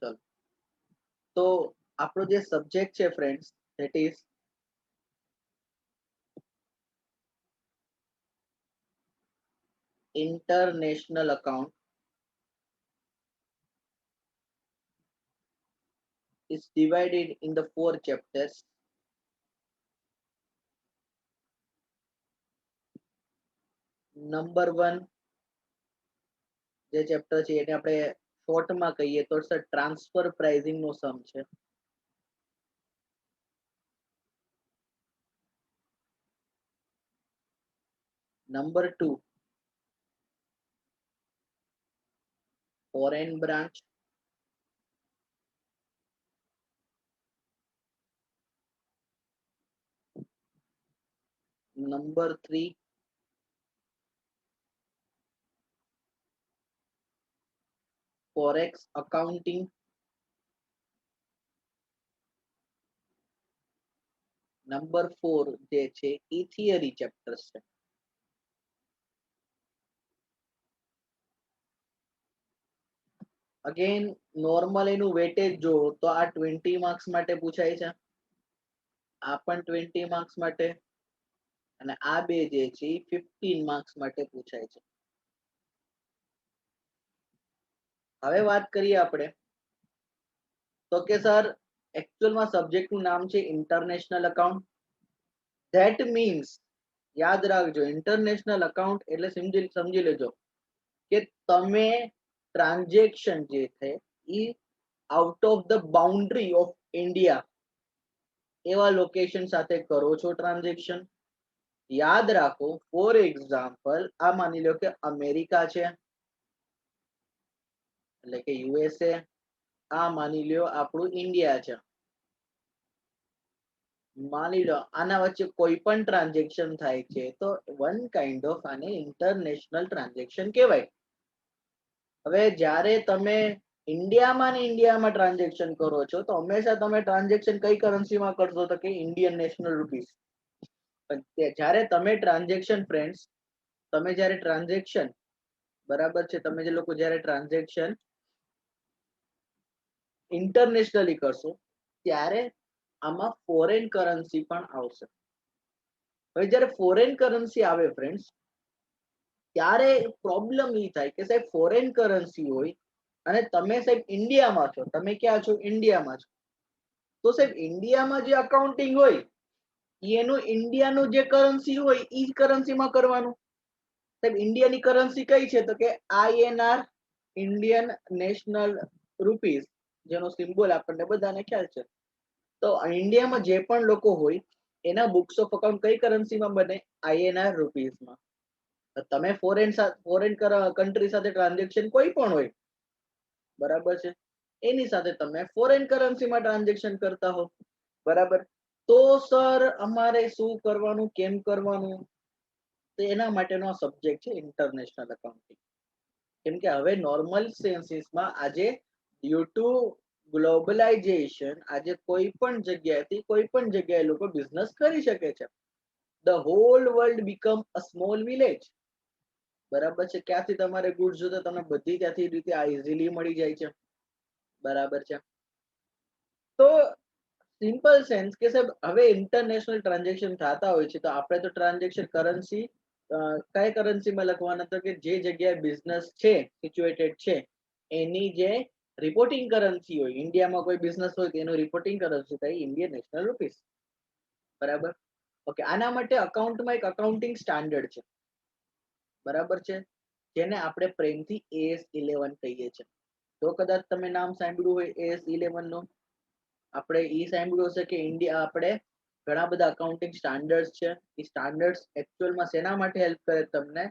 ચલો, તો આપણો જે સબ્જેક્ટ છે friends, that is international account, is divided in the 4 chapters. Number 1 જે ચેપ્ટર છે એને આપણે શોર્ટમાં કહીએ તો સર ટ્રાન્સફર પ્રાઇસિંગ નો સમ છે. Number 2 foreign branch. Number 3 forex accounting. Number 4 જે છે એ થિયરી ચેપ્ટર્સ છે. અગેન નોર્મલ એનું વેટેજ જો તો આ 20 માર્ક્સ માટે પૂછાય છે, આ પણ 20 માર્ક્સ માટે, અને આ બે જે છે 15 માર્ક્સ માટે પૂછાય છે. હવે વાત કરીએ આપણે તો કે સર એકચ્યુઅલમાં સબ્જેક્ટનું નામ છે ઇન્ટરનેશનલ અકાઉન્ટ. ધેટ મીન્સ યાદ રાખજો, ઇન્ટરનેશનલ અકાઉન્ટ એટલે સમજી લેજો કે તમે ટ્રાન્ઝેક્શન જે છે એ out of the boundary of India એવા લોકેશન સાથે કરો છો ટ્રાન્ઝેક્શન. યાદ રાખો, ફોર એક્ઝામ્પલ આ માની લો કે અમેરિકા છે એટલે કે યુએસએ, આ માની લ્યો આપણું ઇન્ડિયા છે. માની લો આના વચ્ચે કોઈ પણ ટ્રાન્ઝેક્શન થાય છે તો વન કાઇન્ડ ઓફ આને ઇન્ટરનેશનલ ટ્રાન્ઝેક્શન કહેવાય. હવે જ્યારે તમે ઇન્ડિયામાં ટ્રાન્ઝેક્શન કરો છો તો હંમેશા તમે ટ્રાન્ઝેક્શન કઈ કરન્સીમાં કરશો તો કે ઇન્ડિયન નેશનલ રૂપીસ. જ્યારે તમે ટ્રાન્ઝેક્શન ફ્રેન્ડ્સ, તમે જ્યારે ટ્રાન્ઝેક્શન બરાબર છે, તમે જે લોકો જ્યારે ટ્રાન્ઝેક્શન ઇન્ટરનેશનલી કરશો ત્યારે આમાં ફોરેન કરન્સી પણ આવશે. હવે જ્યારે ફોરેન કરન્સી આવે ફ્રેન્ડ્સ ત્યારે પ્રોબ્લેમ એ થાય કે સાહેબ ફોરેન કરન્સી હોય અને તમે સાહેબ ઇન્ડિયામાં છો, તમે ક્યાં છો? ઇન્ડિયામાં છો. તો સાહેબ ઇન્ડિયામાં જે અકાઉન્ટિંગ હોય એનું ઇન્ડિયાનું જે કરન્સી હોય એ જ કરન્સીમાં કરવાનું. સાહેબ ઇન્ડિયાની કરન્સી કઈ છે તો કે INR, ઇન્ડિયન નેશનલ રૂપીસ, જેનો સિમ્બોલ આપણને બધાને ખ્યાલ છે. તો ઇન્ડિયામાં જે પણ લોકો હોય એના બુક્સ ઓફ અકાઉન્ટ કઈ કરન્સીમાં બને? INR રૂપીસમાં. તમે ફોરેન કન્ટ્રી સાથે ટ્રાન્ઝેક્શન કોઈ પણ હોય બરાબર છે, એની સાથે તમે ફોરેન કરન્સીમાં ટ્રાન્ઝેક્શન કરતા હો બરાબર. તો સર અમારે શું કરવાનું, કેમ કરવાનું? તો એના માટેનો સબ્જેક્ટ છે ઇન્ટરનેશનલ અકાઉન્ટિંગ. કેમ કે હવે નોર્મલ સેન્સીસમાં આજે ડ્યુ ટુ ગ્લોબલાઇઝેશન આજે કોઈ પણ જગ્યાએથી કોઈ પણ જગ્યાએ લોકો બિઝનેસ કરી શકે છે. The hall world become a small village. બરાબર છે, ક્યાંથી તમારે ગુડ્સ જોતો તમને બધી ત્યાંથી રીતે ઇઝીલી મળી જાય છે. બરાબર છે. તો સિમ્પલ સેન્સ કે સાહેબ હવે ઇન્ટરનેશનલ ટ્રાન્ઝેક્શન થતા હોય છે તો આપણે તો ટ્રાન્ઝેક્શન કરન્સી કઈ કરન્સીમાં લખવાના તો કે જે જગ્યાએ બિઝનેસ છે સિચ્યુએટેડ છે એની જે રિપોર્ટિંગ કરન્સી હોય, ઇન્ડિયામાં કોઈ બિઝનેસ હોય તો એનું રિપોર્ટિંગ કરન્સી થાય ઇન્ડિયન નેશનલ રૂપીસ. બરાબર. ઓકે, આના માટે અકાઉન્ટમાં એક અકાઉન્ટિંગ સ્ટાન્ડર્ડ છે બરાબર છે, જેને આપણે પ્રેમથી AS11 કહીએ છીએ. તો કદાચ તમે નામ સાંભળ્યું હોય AS11 નું, આપણે સાંભળ્યું હશે કે ઇન્ડિયા આપણે ઘણા બધા અકાઉન્ટિંગ સ્ટાન્ડર્ડ્સ છે. એ સ્ટાન્ડર્ડ્સ એકચ્યુઅલમાં શેના માટે હેલ્પ કરે તમને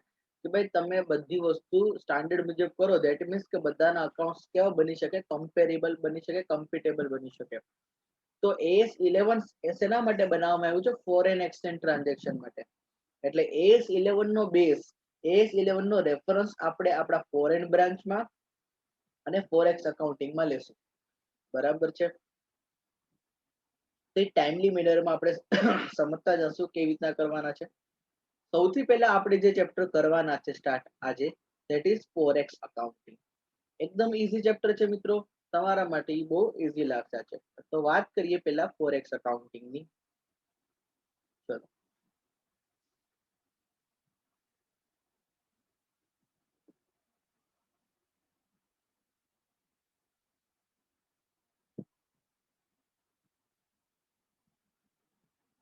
કે ભાઈ તમે બધી વસ્તુ સ્ટાન્ડર્ડ મુજબ કરો. ધેટ મીન્સ કે બધાના અકાઉન્ટ્સ કેવા બની શકે? કમ્પેરેબલ બની શકે, કમ્પિટેબલ બની શકે. તો AS11 શેના માટે બનાવવામાં આવ્યું છે? ફોરેન એક્સચેન્જ ટ્રાન્ઝેક્શન માટે. એટલે AS11 નો બેઝ, AS11 નો રેફરન્સ આપણે આપણા ફોરેન બ્રાન્ચમાં અને ફોરેક્સ અકાઉન્ટિંગમાં લેશું. બરાબર છે. તે ટાઈમલી મેનરમાં આપણે સમજતા જશું કેવી રીતના કરવાના છે. સૌથી પહેલા આપણે જે ચેપ્ટર કરવાના છે સ્ટાર્ટ આજે, ધેટ ઇઝ ફોરેક્સ અકાઉન્ટિંગ. એકદમ ઈઝી ચેપ્ટર છે મિત્રો. તમારા માટે ઈ બહુ ઈઝી લાગશે આ ચેપ્ટર. તો વાત કરીએ પેલા ફોરેક્સ અકાઉન્ટિંગ ની. ચલો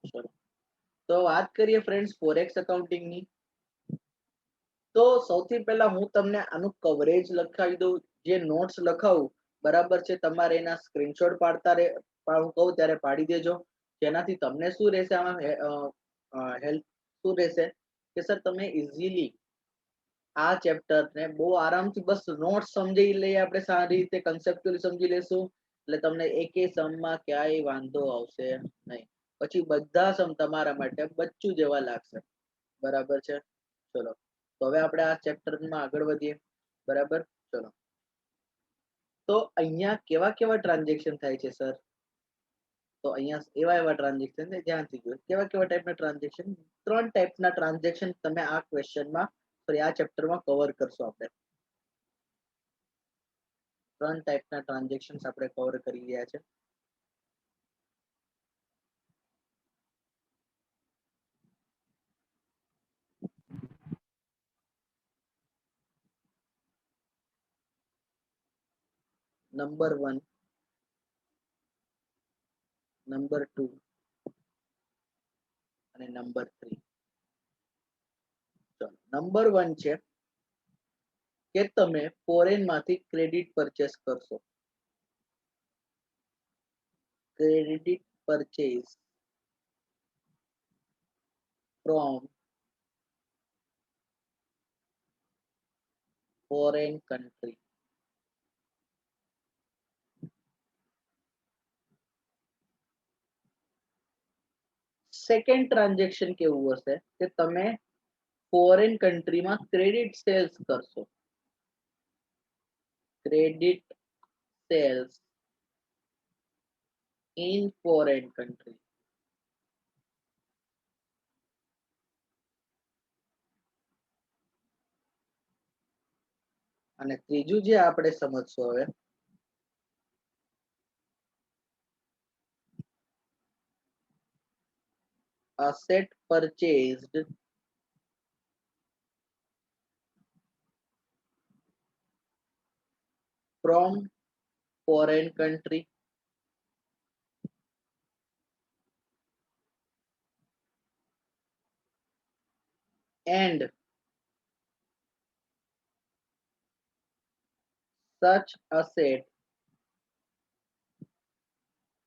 ચલો તો વાત કરીએ ફ્રેન્ડ્સ ફોરેક્સ અકાઉન્ટિંગ ની. તો સૌથી પહેલા હું તમને આનું કવરેજ લખાવી દઉં, જે નોટ્સ લખાવું બરાબર છે, તમારે એના સ્ક્રીનશોટ પાડતા હું કહું ત્યારે પાડી દેજો, જેનાથી તમને શું રહેશે આમાં હેલ્પ શું રહેશે કે સર તમે ઇઝીલી આ ચેપ્ટર ને બહુ આરામથી બસ નોટ્સ સમજી લઈએ આપણે, સારી રીતે કન્સેપ્ચ્યુઅલી સમજી લેશું એટલે તમને એકે સમમાં ક્યાંય વાંધો આવશે નહીં. પછી બધા સમ તમારા માટે બચ્ચું જેવા લાગશે. બરાબર છે. ચલો તો હવે આપણે આ ચેપ્ટરમાં આગળ વધીએ. બરાબર. ચલો તો અહીંયા કેવા કેવા ટ્રાન્ઝેક્શન થાય છે સર? તો અહીંયા એવા એવા ટ્રાન્ઝેક્શન છે, ધ્યાનથી જોયો કેવા કેવા ટાઈપના ટ્રાન્ઝેક્શન. 3 ટાઈપના ટ્રાન્ઝેક્શન તમે આ ક્વેશ્ચનમાં સોરી આ ચેપ્ટરમાં કવર કરશો. આપણે 3 ટાઈપના ટ્રાન્ઝેક્શન્સ આપણે કવર કરી રહ્યા છે. નંબર 1, નંબર 2 અને નંબર 3. ચલો નંબર 1 છે કે તમે ફોરેન માંથી ક્રેડિટ પરચેસ કરશો. Credit purchase from foreign country. Second transaction કેવું હશે કે તમે ફોરેન કન્ટ્રીમાં ક્રેડિટ સેલ્સ કરશો. Credit cells in foreign country. અને ત્રીજું જે આપણે સમજશું હવે, asset purchased from foreign country and such asset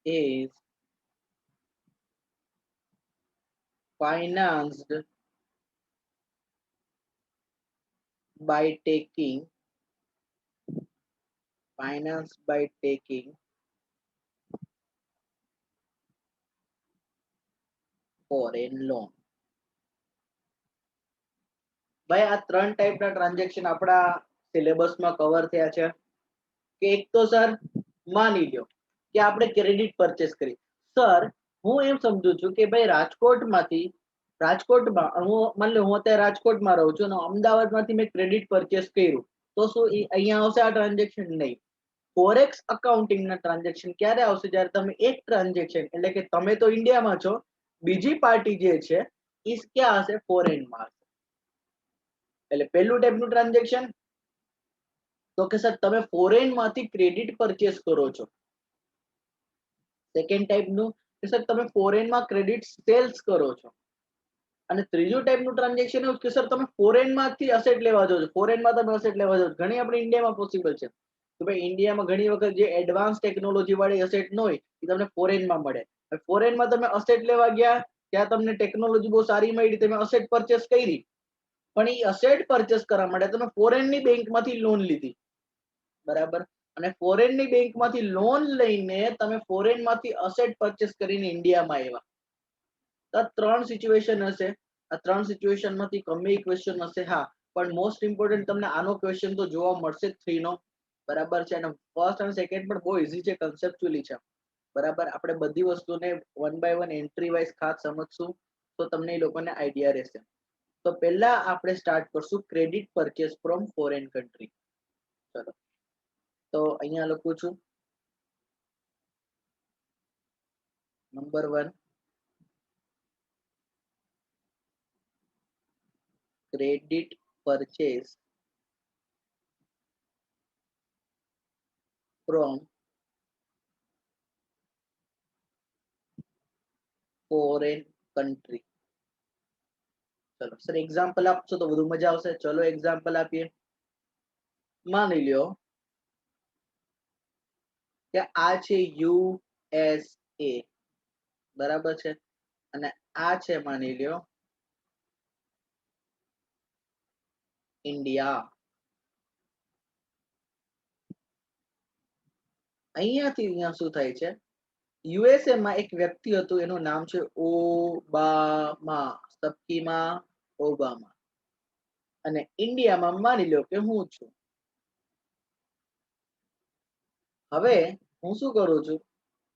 is financed by taking foreign loan. ભાઈ આ 3 ટાઈપના ટ્રાન્ઝેક્શન આપણા સિલેબસમાં કવર થયા છે. કે એક તો સર માની લ્યો કે આપણે ક્રેડિટ પરચેસ કરી. સર હું એમ સમજુ છું કે ભાઈ રાજકોટમાં હું માની લો હું અત્યારે રાજકોટમાં રહું છું અને અમદાવાદમાંથી મેં ક્રેડિટ પરચેસ કર્યું, તો શું અહીંયા આવશે આ ટ્રાન્ઝેક્શન? નહીં. ફોરેક્સ અકાઉન્ટિંગના ટ્રાન્ઝેક્શન ક્યારે આવશે? જ્યારે તમે એક ટ્રાન્ઝેક્શન એટલે કે તમે તો ઇન્ડિયામાં છો, બીજી પાર્ટી જે છે એ ક્યાં હશે? ફોરેનમાં હશે. એટલે પહેલું ટાઈપનું ટ્રાન્ઝેક્શન તો કે સર તમે ફોરેન માંથી ક્રેડિટ પરચેસ કરો છો. સેકન્ડ ટાઈપનું કે સર તમે ફોરેનમાં ક્રેડિટ સેલ્સ કરો છો. અને ત્રીજું ટાઈપનું ટ્રાન્ઝેક્શન એવું કે સર તમે ફોરેનમાંથી અસેટ લેવા જાઓ છો. ફોરેનમાં તમે અસેટ લેવા જાઓ છો. ઘણી આપણે ઇન્ડિયામાં પોસિબલ છે તો ભાઈ ઇન્ડિયામાં ઘણી વખત જે એડવાન્સ ટેકનોલોજી વાળી અસેટ ન હોય એ તમને ફોરેનમાં મળે. ફોરેનમાં તમે અસેટ લેવા ગયા, ત્યાં તમને ટેકનોલોજી બહુ સારી મળી, તમે અસેટ પરચેસ કરી, પણ એ અસેટ પરચેસ કરવા માટે તમે ફોરેનની બેંકમાંથી લોન લીધી. બરાબર. અને ફોરેનની બેંકમાંથી લોન લઈને તમે ફોરેનમાંથી અસેટ પરચેસ કરીને ઇન્ડિયામાં આવ્યા. આ 3 સિચ્યુએશન હશે. આ 3 સિચ્યુએશનમાંથી ગમે એક ક્વેશ્ચન હશે. હા, પણ મોસ્ટ ઇમ્પોર્ટન્ટ તમને આનો ક્વેશ્ચન તો જોવા મળશે જ 3 નો. બરાબર છે. અને ફર્સ્ટ અને સેકન્ડ પણ બહુ ઈઝી છે, કન્સેપ્ચ્યુઅલી છે. બરાબર. આપણે બધી વસ્તુને one by one entry wise ખાસ સમજશું તો તમને એ લોકોને આઈડિયા રહેશે. તો પહેલા આપણે સ્ટાર્ટ કરશું credit purchase from foreign country. ચલો તો અહીંયા લખું છું number 1 credit purchase from foreign country. ચલો સર એક્ઝામ્પલ આપશો તો વધુ મજા આવશે. ચલો એક્ઝામ્પલ આપીએ. માની લ્યો કે આ છે યુએસએ, બરાબર છે, અને આ છે માની લ્યો ઇન્ડિયા. અહીંયાથી અહીંયા શું થાય છે, યુએસએ માં એક વ્યક્તિ હતું, એનું નામ છે ઓબામા, સબકીમાં ઓબામા. અને ઇન્ડિયામાં માની લો કે હું છું. હવે હું શું કરું છું,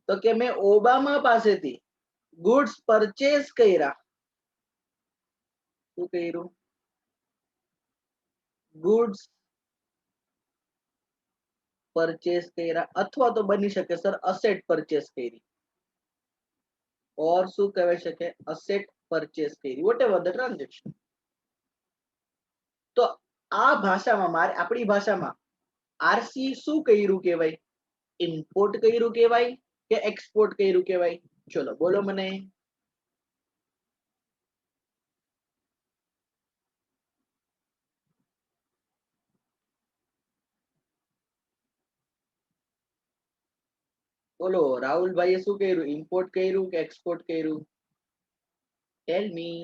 તો કે મેં ઓબામા પાસેથી ગુડ્સ પરચેસ કર્યા. શું કર્યું? ગુડ્સ પરચેસ કર્યા, અથવા તો બની શકે સર અસેટ પરચેસ કરી, ઓર શું કહેવાય શકે, અસેટ પરચેસ કરી, વોટ એવર ધ ટ્રાન્ઝેક્શન. તો આ ભાષામાં મારે આપણી ભાષામાં આરસી શું કર્યું કહેવાય, ઇમ્પોર્ટ કર્યું કહેવાય કે એક્સપોર્ટ કર્યું કહેવાય? ચલો બોલો મને. બોલો રાહુલભાઈએ શું કર્યું, ઇમ્પોર્ટ કર્યું કે એક્સપોર્ટ કર્યું? ટેલ મી.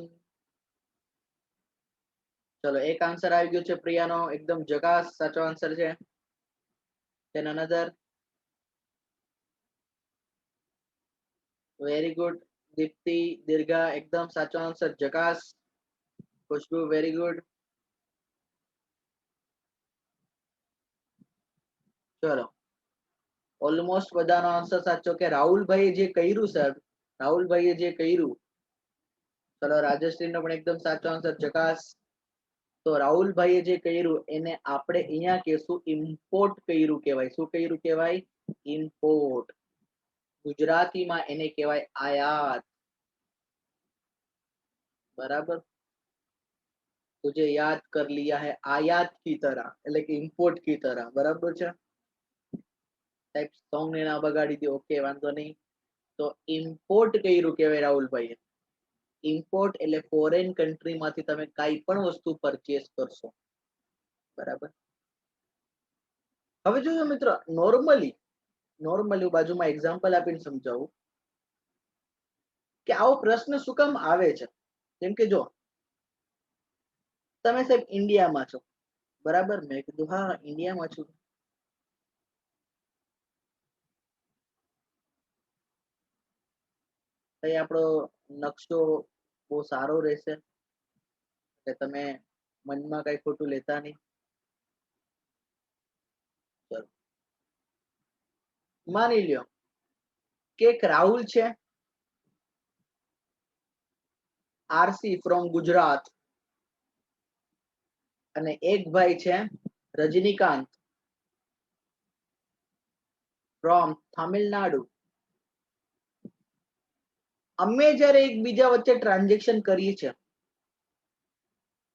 ચલો એક આન્સર આવી ગયો છે પ્રિયાનો, એકદમ જકાસ સાચો આન્સર છે. then another. Very good. Deepti Dirgha એકદમ સાચો આન્સર, જકાસ. Khushboo very good. ચલો ઓલમોસ્ટ બધાનો આન્સર સાચો કે રાહુલભાઈએ જે કર્યું સર, રાહુલભાઈએ જે કર્યું. ચલો રાજશ્રીનો પણ એકદમ સાચો આન્સર, જકાસ. તો રાહુલભાઈએ જે કર્યું એને આપણે અહીંયા કહેશું ઇમ્પોર્ટ કર્યું કહેવાય. શું કર્યું કહેવાય? ઇમ્પોર્ટ. ગુજરાતીમાં એને કહેવાય આયાત. बराबर. तुझे याद कर लिया है आयात की तरह, એટલે કે ઇમ્પોર્ટ की तरह. બરાબર છે. ટાઈપ સોંગ ને ના બગાડી દો. ઓકે વાંધો નહીં. તો ઇમ્પોર્ટ કર્યું કહેવાય રાહુલભાઈ. ઇમ્પોર્ટ એટલે ફોરેન કન્ટ્રી માંથી તમે કાંઈ પણ વસ્તુ પરચેસ કરશો. બરાબર. હવે જોજો મિત્રો, નોર્મલી બાજુમાં એક્ઝામ્પલ આપીને સમજાવું કે આવો પ્રશ્ન શું કામ આવે છે. જેમ કે જો તમે સાહેબ ઇન્ડિયામાં છો, બરાબર, મેં કીધું હા ઇન્ડિયામાં છું. કઈ આપણો નકશો બહુ સારો રહેશે કે તમે મનમાં કઈ ખોટું લેતા નહીં. ચલો માની લ્યો કે એક રાહુલ છે, આરસી ફ્રોમ ગુજરાત, અને એક ભાઈ છે રજનીકાંત ફ્રોમ તામિલનાડુ. અમે જ્યારે એકબીજા વચ્ચે ટ્રાન્ઝેક્શન કરીએ છીએ,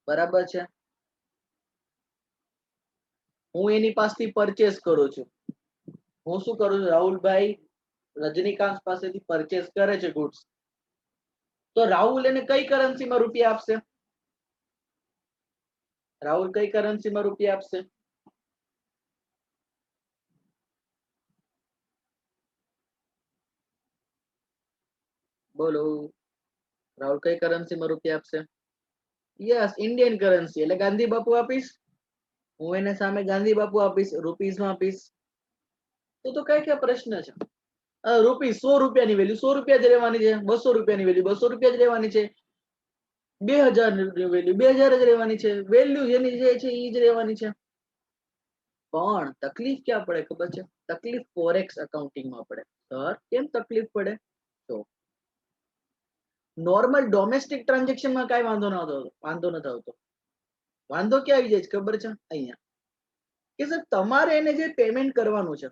બરાબર છે, હું એની પાસેથી પરચેસ કરું છું. હું શું કરું છું, રાહુલભાઈ રજનીકાંત પાસેથી પરચેસ કરે છે ગુડ્સ. તો રાહુલ એને કઈ કરન્સીમાં રૂપિયા આપશે? રાહુલ કઈ કરન્સીમાં રૂપિયા આપશે? બોલો રાહુલ કઈ કરન્સીમાં રૂપિયા આપશે? યસ, ઇન્ડિયન કરન્સી એટલે ગાંધી બાપુ આપીશ. હું એને સામે ગાંધી બાપુ આપીશ, રૂપીસમાં આપીશ. તો કઈ કઈ પ્રશ્ન છે? રૂપીસ 100 રૂપિયાની વેલ્યુ 100 રૂપિયા જ રહેવાની છે, 200 રૂપિયાની વેલ્યુ 200 રૂપિયા જ રહેવાની છે, 2000 ની વેલ્યુ 2000 જ રહેવાની છે, વેલ્યુ જેની જે છે એ જ રહેવાની છે. પણ તકલીફ ક્યાં પડે ખબર છે? તકલીફ ફોરેક્સ અકાઉન્ટિંગમાં પડે. સર કેમ તકલીફ પડે? તો નોર્મલ ડોમેસ્ટિક ટ્રાન્ઝેક્શનમાં કાંઈ વાંધો નથી આવતો. વાંધો ક્યાં આવી જાય છે ખબર છે? અહીંયા કે સર તમારે એને જે પેમેન્ટ કરવાનું છે,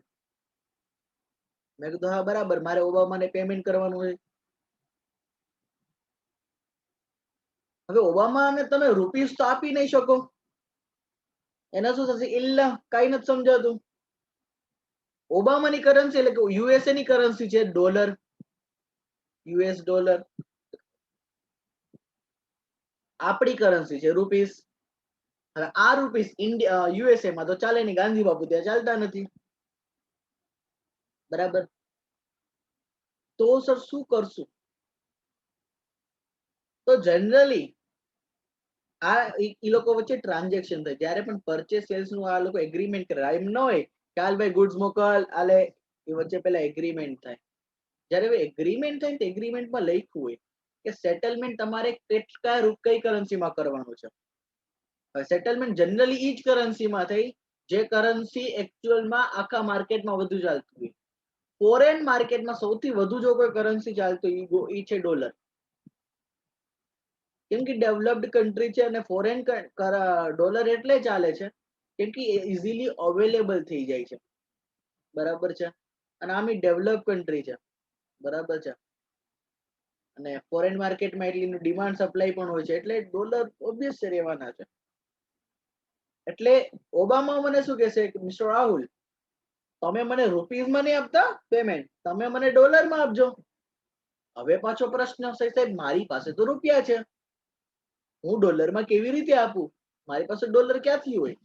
મેં કીધું હા બરાબર, મારે ઓબામાને પેમેન્ટ કરવાનું છે. હવે ઓબામાને તમે રૂપીસ તો આપી નહીં શકો, એના શું થશે? ઇલ્લા કઈ નથી સમજાતું. ઓબામાની કરન્સી એટલે કે યુએસએ ની કરન્સી છે ડોલર, યુએસ ડોલર. આપણી કરન્સી છે રૂપીસ. હવે આ રૂપીસ ઇન્ડિયા યુએસએ માં તો ચાલે નહીં, ગાંધી બાપુ ત્યાં ચાલતા નથી, બરાબર. તો સર શું કરશું? તો જનરલી આ ઈ લોકો વચ્ચે ટ્રાન્ઝેક્શન થાય જ્યારે પણ પરચેસ સેલ્સ નું આ લોકો એગ્રીમેન્ટ કરે, એમ ન હોય કે હાલ ભાઈ ગુડ્સ મોકલ આલે, એ વચ્ચે પેલા એગ્રીમેન્ટ થાય. જ્યારે એગ્રીમેન્ટ થાય તો એગ્રીમેન્ટમાં લખ્યું હોય કે સેટલમેન્ટ તમારે કઈ કરન્સીમાં કરવાનું છે. સેટલમેન્ટ જનરલી ઈ જ કરન્સીમાં થઈ જે કરન્સી એકચ્યુઅલમાં આખા માર્કેટમાં વધુ ચાલતી હોય. ફોરેન માર્કેટમાં સૌથી વધુ જો કોઈ કરન્સી ચાલતી ઈ છે ડોલર. કેમ કે ડેવલપ્ડ કન્ટ્રી છે અને ફોરેન ડોલર એટલે ચાલે છે કેમ કે ઇઝીલી અવેલેબલ થઈ જાય છે, બરાબર છે. અને આમ ડેવલપ કન્ટ્રી છે, બરાબર છે. અને ફોરેન માર્કેટમાં એટલી ડિમાન્ડ સપ્લાય પણ હોય છે એટલે ડોલર ઓબ્વિયસ રહેવાના છે. એટલે ઓબામા મને શું કહેશે કે મિસ્ટર રાહુલ, તમે મને રૂપીઝમાં નહીં આપતા પેમેન્ટ, તમે મને ડોલરમાં આપજો. હવે પાછો પ્રશ્ન સાહેબ, મારી પાસે તો રૂપિયા છે, હું ડોલરમાં કેવી રીતે આપું? મારી પાસે ડોલર ક્યાંથી હોય?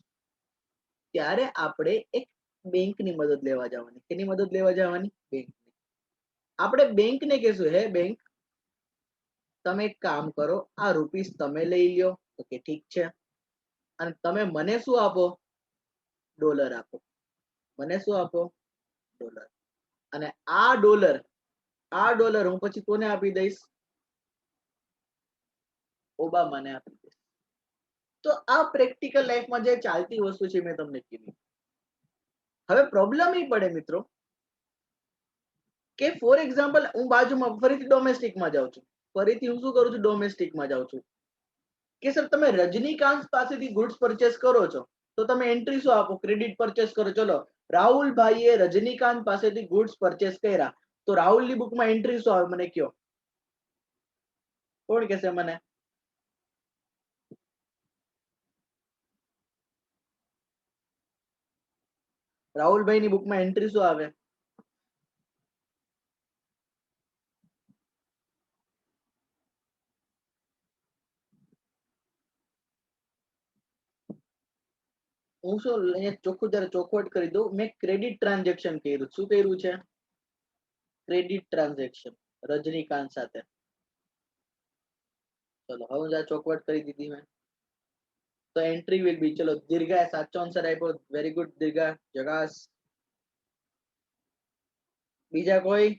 ત્યારે આપણે એક બેંકની મદદ લેવા જવાની. કેની મદદ લેવા જવાની? બેંકની. આપણે બેંકને કહેશું, હે બેંક, તમે એક કામ કરો, આ રૂપીસ તમે લઈ લ્યો, તો કે ઠીક છે, અને તમે મને શું આપો? ડોલર આપો. મને શું આપો? ડોલર. અને આ ડોલર હું પછી કોને આપી દઈશ? ઓબામાને આપી દઈશ. તો આ પ્રેક્ટિકલ લાઈફમાં જે ચાલતી વસ્તુ છે મેં તમને કીધી. હવે પ્રોબ્લેમ એ પડે મિત્રો કે ફોર એક્ઝામ્પલ હું બાજુમાં ફરીથી ડોમેસ્ટિકમાં જાઉં છું, ફરીથી હું શું કરું છું? ડોમેસ્ટિકમાં જાઉં છું કે સર તમે રજનીકાંત પાસેથી ગુડ્સ પરચેસ કરો છો તો તમે એન્ટ્રી શું આપો? ક્રેડિટ પરચેસ કરો. ચલો, રાહુલભાઈએ રજનીકાંત પાસેથી ગુડ્સ પરચેસ કર્યા, તો રાહુલની બુકમાં એન્ટ્રી શું આવે? મને કયો, કોણ કહેશે મને? રાહુલભાઈની બુકમાં એન્ટ્રી શું આવે? હું શું અહીંયા ચોખ્ખું જયારે ચોખવટ કરી દઉં, મેં ક્રેડિટ ટ્રાન્ઝેક્શન કર્યું. શું કર્યું છે? ક્રેડિટ ટ્રાન્ઝેક્શન રજનીકાંત સાથે. ચલો હવે હું ચોખવટ કરી દીધી મેં, તો એન્ટ્રી વિલ બી, ચલો દીર્ઘા સાચો આન્સર આપ્યો, વેરી ગુડ દીર્ઘા, જગાસ. બીજા કોઈ?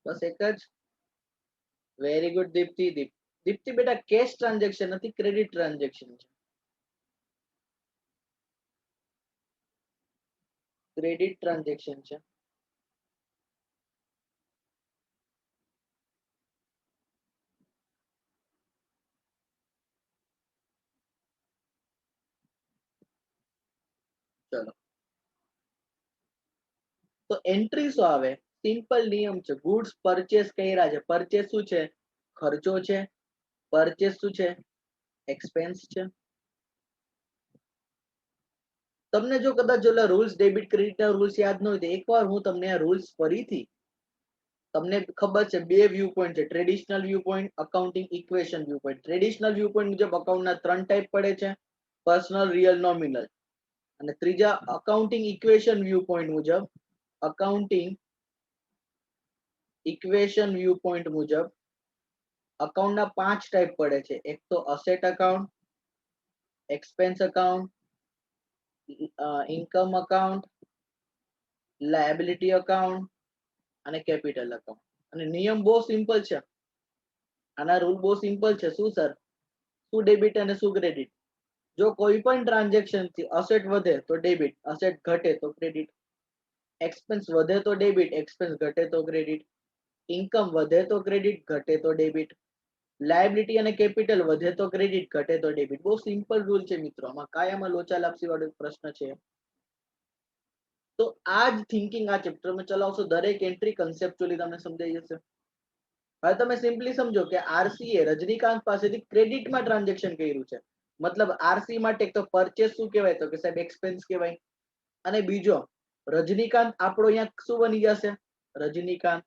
બસ એક જ? Very good Deepti. દીપ્તિ બેટા કેશ ટ્રાન્ઝેક્શન નથી, ક્રેડિટ ટ્રાન્ઝેક્શન છે. ક્રેડિટ ટ્રાન્ઝેક્શન છે. ચલો, તો એન્ટ્રી શું આવે? સિમ્પલ નિયમ છે, ગુડ્સ પરચેસ કર્યા છે. પરચેસ શું છે? ખર્ચો છે. પરચેસ શું છે? એક્સપેન્સ છે. તમને જો કદાચ રૂલ્સ ડેબિટ ક્રેડિટના રૂલ્સ યાદ ન હોય તો એકવાર હું તમને આ રૂલ્સ ફરીથી, તમને ખબર છે બે વ્યૂ પોઈન્ટ છે, traditional view point, accounting equation view point. Traditional view point મુજબ અકાઉન્ટના 3 ટાઈપ પડે છે, પર્સનલ, રિયલ, નોમિનલ. અને ત્રીજા અકાઉન્ટિંગ ઇક્વેશન વ્યૂ પોઈન્ટ મુજબ, અકાઉન્ટિંગ ઇક્વેશન વ્યૂ પોઈન્ટ મુજબ અકાઉન્ટના 5 ટાઈપ પડે છે. એક તો asset account, expense account, income account, liability account અને કેપિટલ અકાઉન્ટ. અને નિયમ બહુ સિમ્પલ છે, આના રૂલ બહુ સિમ્પલ છે. શું સર? શું ડેબિટ અને શું ક્રેડિટ? જો કોઈ પણ ટ્રાન્ઝેક્શન થી અસેટ વધે તો ડેબિટ, અસેટ ઘટે તો ક્રેડિટ. એક્સપેન્સ વધે તો ડેબિટ, એક્સપેન્સ ઘટે તો ક્રેડિટ. ઇન્કમ વધે તો ક્રેડિટ, ઘટે તો ડેબિટ. લાયબિલિટી અને કેપિટલ વધે તો ક્રેડિટ, ઘટે તો ડેબિટ. બહુ સિમ્પલ રૂલ છે મિત્રો, આમાં કાયામાં લોચા લાપસી વાળો પ્રશ્ન છે. તો આ જ થિંકિંગ આ ચેપ્ટરમાં ચલાવશો, દરેક એન્ટ્રી કન્સેપ્ચ્યુઅલી તમને સમજાઈ જશે. હવે તમે સિમ્પલી સમજો કે આરસી એ રજનીકાંત પાસેથી ક્રેડિટમાં ટ્રાન્ઝેક્શન કર્યું છે, મતલબ આરસી માટે તો પરચેસ શું કહેવાય, તો કે સાહેબ એક્સપેન્સ કહેવાય. અને બીજો રજનીકાંત આપણો અહીંયા શું બની જશે, રજનીકાંત,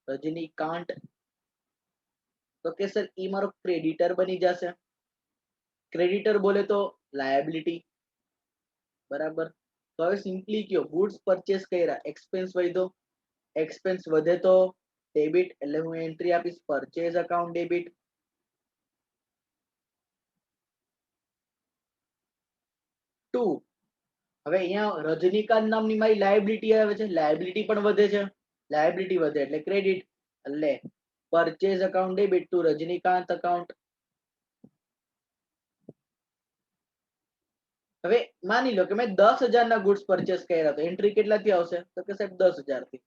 રજનીકાંત, તો કે સર ઈ મારો ક્રેડિટર બની જશે. ક્રેડિટર બોલે તો લાયબિલિટી, બરાબર. તો હવે સિમ્પલી કયો, ગુડ્સ પરચેસ કર્યા, એક્સપેન્સ વધ્યો, એક્સપેન્સ વધે તો ડેબિટ, એટલે હું એન્ટ્રી આપીશ પરચેઝ અકાઉન્ટ ડેબિટ. ટુ, હવે અહીંયા રજનીકાંત નામની મારી લાયબિલિટી આવે છે, લાયબિલિટી પણ વધે છે, લાયબિલિટી વધે એટલે ક્રેડિટ, એટલે purchase account debit to Rajinikanth account. હવે માની લો કે મેં 10,000 ના ગુડ્સ પરચેસ કર્યા, તો એન્ટ્રી કેટલાથી આવશે, તો કે સાહેબ 10,000 થી.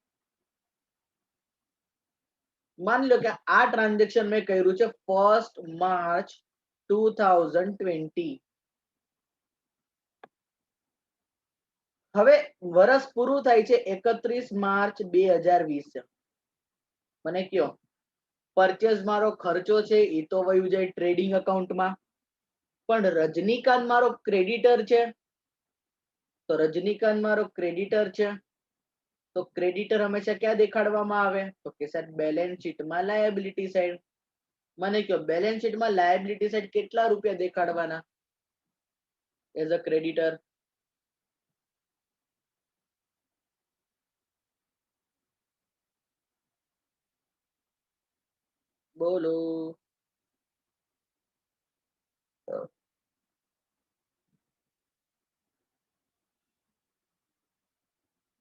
માની લો કે આ ટ્રાન્ઝેક્શન મેં કર્યું છે 1 માર્ચ 2020. હવે વર્ષ પૂરું થાય છે 31 માર્ચ 2020. મને કયો, પરચેસ મારો ખર્ચો છે એ તો વયું જાય ટ્રેડિંગ અકાઉન્ટમાં, પણ રજનીકાંત મારો ક્રેડિટર છે, તો રજનીકાંત મારો ક્રેડિટર છે, તો ક્રેડિટર હંમેશા ક્યાં દેખાડવામાં આવે, તો કે સાહેબ બેલેન્સ શીટમાં લાયબિલિટી સાઈડ. મને કયો બેલેન્સ શીટમાં લાયબિલિટી સાઈડ કેટલા રૂપિયા દેખાડવાના એઝ અ ક્રેડિટર, બોલો.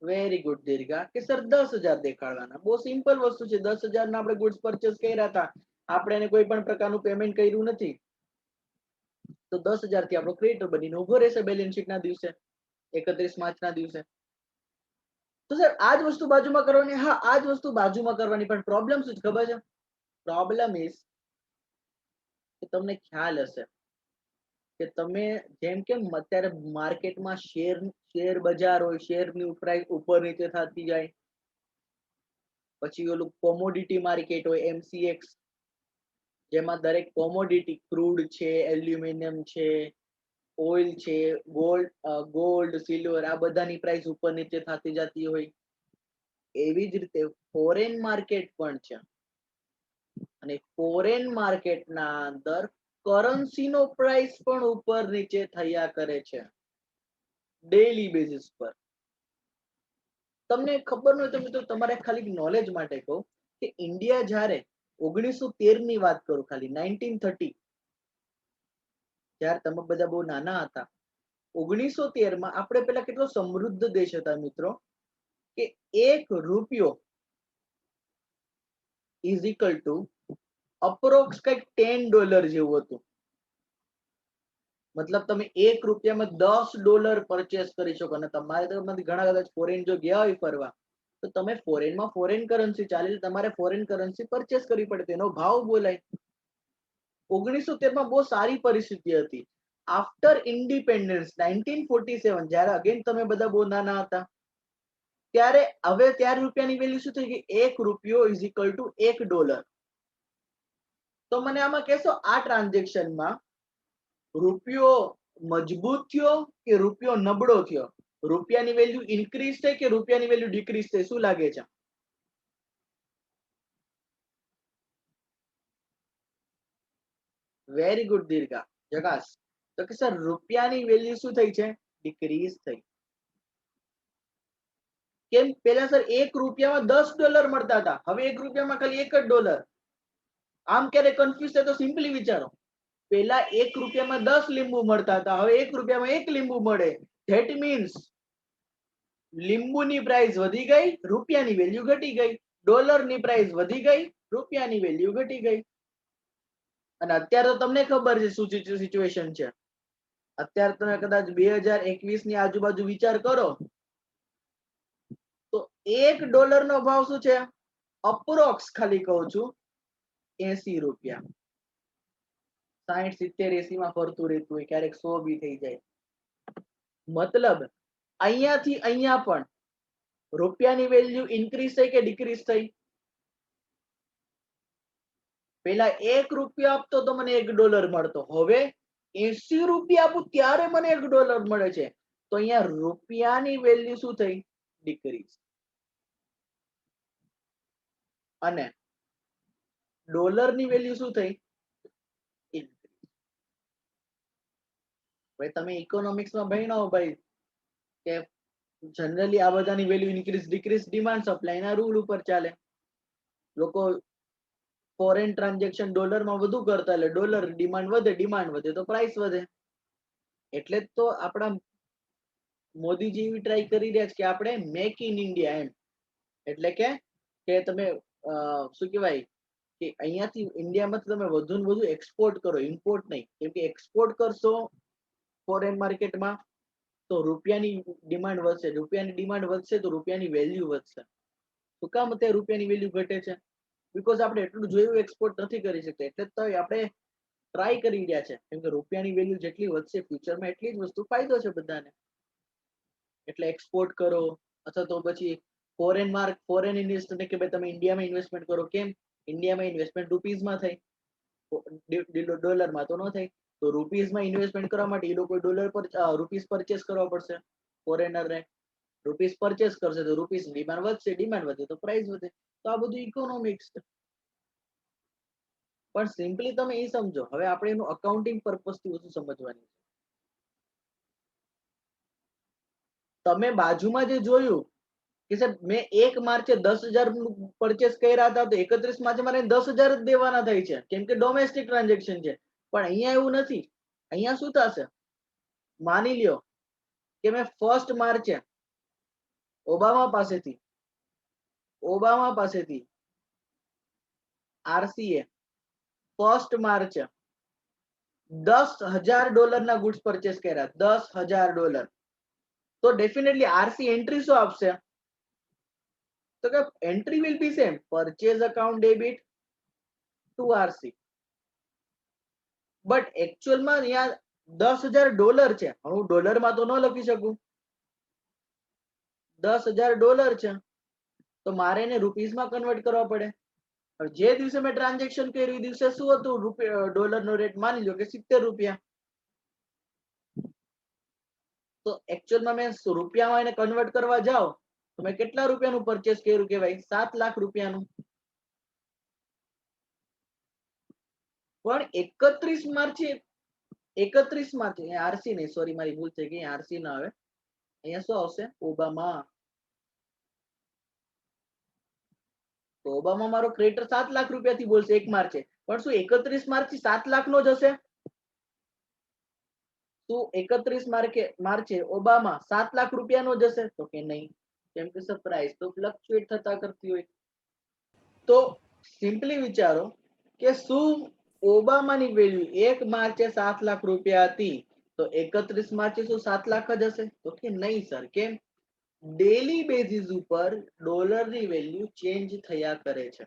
વેરી ગુડ દીર્ઘા, કે સર 10,000 દેખાડવાના. બહુ સિમ્પલ વસ્તુ છે, 10,000 ના આપણે ગુડ્સ પરચેસ કર્યા હતા, આપણે એને કોઈ પણ પ્રકારનું પેમેન્ટ કર્યું નથી, તો 10,000 થી આપણો ક્રેડિટર બનીને ઉભો રહેશે બેલેન્સ શીટ ના દિવસે, 31 માર્ચ ના દિવસે. તો સર આ જ વસ્તુ બાજુમાં કરવાની, હા આ જ વસ્તુ બાજુમાં કરવાની, પણ પ્રોબ્લેમ શું છે ખબર છે, પ્રોબ્લેમ ઇઝ કે તમને ખ્યાલ હશે કે તમે જેમ કેમ અત્યારે માર્કેટમાં શેર બજાર હોય, શેરની પ્રાઇસ ઉપર નીચે થતી જાય, પછી ઓલું કોમોડિટી માર્કેટ હોય એમસીએક્સ, જેમાં દરેક કોમોડિટી, ક્રૂડ છે, એલ્યુમિનિયમ છે, ઓઇલ છે, ગોલ્ડ સિલ્વર, આ બધાની પ્રાઇસ ઉપર નીચે થતી જતી હોય, એવી જ રીતે ફોરેન માર્કેટ પણ છે. અને ફોરેન માર્કેટના અંદર કરન્સીનો પ્રાઇસ પણ ઉપર નીચે થયા કરે છે ડેઈલી બેઝિસ પર. તમને ખબર ન હોય તો મિત્રો તમારે ખાલી નોલેજ માટે કહું કે ઇન્ડિયા જ્યારે 1913 ની વાત કરું, ખાલી 1930, જ્યારે તમે બધા બહુ નાના હતા, 1913 માં આપણે પેલા કેટલો સમૃદ્ધ દેશ હતા મિત્રો, કે ₹1 ઇઝ ઇક્વલ ટુ અપ્રોક્સ કંઈક $10 જેવું હતું. મતલબ તમે ₹1 $10 પરચેસ કરી શકો. અને તમારે તો ઘણા કદાચ ફોરેન જો ગયા હોય ફરવા, તો તમે ફોરેનમાં ફોરેન કરન્સી ચાલે, તમારે ફોરેન કરન્સી પરચેસ કરવી પડે, તેનો ભાવ બોલાય. 1913 માં બહુ સારી પરિસ્થિતિ હતી. આફ્ટર ઇન્ડિપેન્ડન્સ 1947, જ્યારે અગેન તમે બધા બહુ નાના હતા, ત્યારે હવે ત્યારે રૂપિયાની વેલ્યુ શું થઈ ગઈ, ₹1 ઇઝ ઇક્વલ ટુ $1. તો મને આમાં કહેશો, આ ટ્રાન્ઝેક્શનમાં રૂપિયો મજબૂત થયો કે રૂપિયો નબળો થયો, રૂપિયાની વેલ્યુ ઇન્ક્રીઝ થઈ કે રૂપિયાની વેલ્યુ ડિક્રીઝ થઈ, શું લાગે છે? વેરી ગુડ દીર્ઘા, જગાસ. તો કે સર રૂપિયાની વેલ્યુ શું થઈ છે, ડિક્રીઝ થઈ. કેમ? પેલા સર ₹1 $10 મળતા હતા, હવે ₹1 ખાલી $1. આમ ક્યારે કન્ફ્યુઝ થાય તો સિમ્પલી વિચારો, પેલા ₹1 10 લીંબુ મળતા હતા, હવે ₹1 1 લીંબુ મળે. ધેટ મીન્સ લીંબુની પ્રાઇસ વધી ગઈ, રૂપિયાની વેલ્યુ ઘટી ગઈ. ડોલરની પ્રાઇસ વધી ગઈ, રૂપિયાની વેલ્યુ ઘટી ગઈ. અને અત્યારે તો તમને ખબર છે શું સિચ્યુએશન છે. અત્યારે તમે કદાચ 2021 ની આજુબાજુ વિચાર કરો, તો $1 નો ભાવ શું છે, અપ્રોક્સ ખાલી કહું છું, ₹80, 60, 70, 80 માં ફરતું રહેતું હોય, ક્યારેક 100 બી થઈ જાય. મતલબ અહીંયાથી અહીંયા પણ રૂપિયાની વેલ્યુ ઇન્ક્રીઝ થઈ કે ડિક્રીઝ થઈ? પેલા ₹1 આપતો તો મને $1 મળતો, હવે ₹80 આપું ત્યારે મને $1 મળે છે. તો અહીંયા રૂપિયાની વેલ્યુ શું થઈ? ડિક્રીઝ. અને ડોલરની વેલ્યુ શું થઈ? ઇન્ક્રીઝ. ભાઈ તમે ઇકોનોમિક્સમાં ભણ્યા હો ભાઈ કે જનરલી આ બધાની વેલ્યુ ઇન્ક્રીઝ ડિક્રીઝ ડિમાન્ડ સપ્લાયના રૂલ ઉપર ચાલે. લોકો ફોરેન ટ્રાન્ઝેક્શન ડોલરમાં વધુ કરતા, એટલે ડોલર ડિમાન્ડ વધે તો પ્રાઇસ વધે. એટલે જ તો આપણા મોદીજી એવી ટ્રાય કરી રહ્યા છે કે આપણે મેક ઇન ઇન્ડિયા, એમ એટલે કે તમે શું કહેવાય કે અહીંયાથી ઇન્ડિયામાંથી તમે વધુ ને વધુ એક્સપોર્ટ કરો, ઇમ્પોર્ટ નહીં. કેમ કે એક્સપોર્ટ કરશો ફોરેન માર્કેટમાં તો રૂપિયાની ડિમાન્ડ વધશે, રૂપિયાની ડિમાન્ડ વધશે તો રૂપિયાની વેલ્યુ વધશે. શું કામ અત્યારે રૂપિયાની વેલ્યુ ઘટે છે? બીકોઝ આપણે એટલું જોયું એક્સપોર્ટ નથી કરી શકતા. એટલે તો આપણે ટ્રાય કરી રહ્યા છે, કેમ કે રૂપિયાની વેલ્યુ જેટલી વધશે ફ્યુચરમાં એટલી જ વસ્તુ ફાયદો છે બધાને. એટલે એક્સપોર્ટ કરો, અથવા તો પછી ફોરેન ઇન્વેસ્ટમેન્ટ કે ભાઈ તમે ઇન્ડિયામાં ઇન્વેસ્ટમેન્ટ કરો. કેમ? ઇન્ડિયામાં ઇન્વેસ્ટમેન્ટ રૂપીઝમાં થાય, ડોલરમાં તો ન થાય. તો રૂપીઝમાં ઇન્વેસ્ટમેન્ટ કરવા માટે એ લોકો ડોલર પર રૂપીઝ પરચેસ કરવા પડશે ફોરેનરને. રૂપીઝ પરચેસ કરશે તો રૂપીઝ ડિમાન્ડ વધશે, ડિમાન્ડ વધે તો પ્રાઇસ વધે. તો આ બધું ઇકોનોમિક્સ છે. પણ સિમ્પલી તમે એ સમજો, હવે આપણે એનું અકાઉન્ટિંગ પર્પઝ થી વસ્તુ સમજવાની છે. તમે બાજુમાં જે જોયું કે સાહેબ મેં 1 માર્ચે 10,000 પરચેસ કર્યા હતા, તો 31 માર્ચે મારે 10,000 જ દેવાના થાય છે, કેમ કે ડોમેસ્ટિક ટ્રાન્ઝેક્શન છે. પણ અહીંયા એવું નથી. અહીંયા શું થશે? માની લ્યો કે મેં 1 માર્ચે ઓબામા પાસેથી આરસીએ 1 માર્ચે $10,000 ના ગુડ્સ પરચેસ કર્યા, $10,000. તો ડેફિનેટલી આરસી એન્ટ્રી શું આપશે? તો કે entry will be same, purchase account debit to RC. But એકચ્યુઅલમાં અહીંયા $10,000 છે. હું ડોલરમાં તો ન લખી શકું. $10,000 છે તો મારે એને રૂપીઝમાં કન્વર્ટ કરવા પડે. જે દિવસે મેં ટ્રાન્ઝેક્શન કર્યું એ દિવસે શું હતું ડોલરનો રેટ? માની લો કે ₹70. તો એકચ્યુઅલમાં મેં રૂપિયામાં એને કન્વર્ટ કરવા જાવ તો મેં કેટલા રૂપિયાનું પરચેસ કર્યું કહેવાય? 7 લાખ રૂપિયાનું. પણ 31 માર્ચે આરસી નહીં, સોરી મારી ભૂલ થઈ ગઈ, આરસી ના આવે, અહીંયા શું આવશે? ઓબામા. તો ઓબામા મારો ક્રેડિટર 7 લાખ રૂપિયાથી બોલશે 1 માર્ચે. પણ શું 31 માર્ચે 7 લાખ નો જ હશે? શું 31 માર્ચે ઓબામા 7 લાખ રૂપિયાનો જ હશે? તો કે નહીં, કેમ કે સરપ્રાઈઝ તો ફ્લક્ચ્યુએટ થતા કરતી હોય. તો સિમ્પલી વિચારો કે શું ઓબામાની વેલ્યુ 1 માર્ચે 7 લાખ રૂપિયા હતી, તો 31 માર્ચે શું 7 લાખ જ હશે? તો કે નહીં સર. કેમ? ડેલી બેઝિસ ઉપર ડોલરની વેલ્યુ ચેન્જ થયા કરે છે.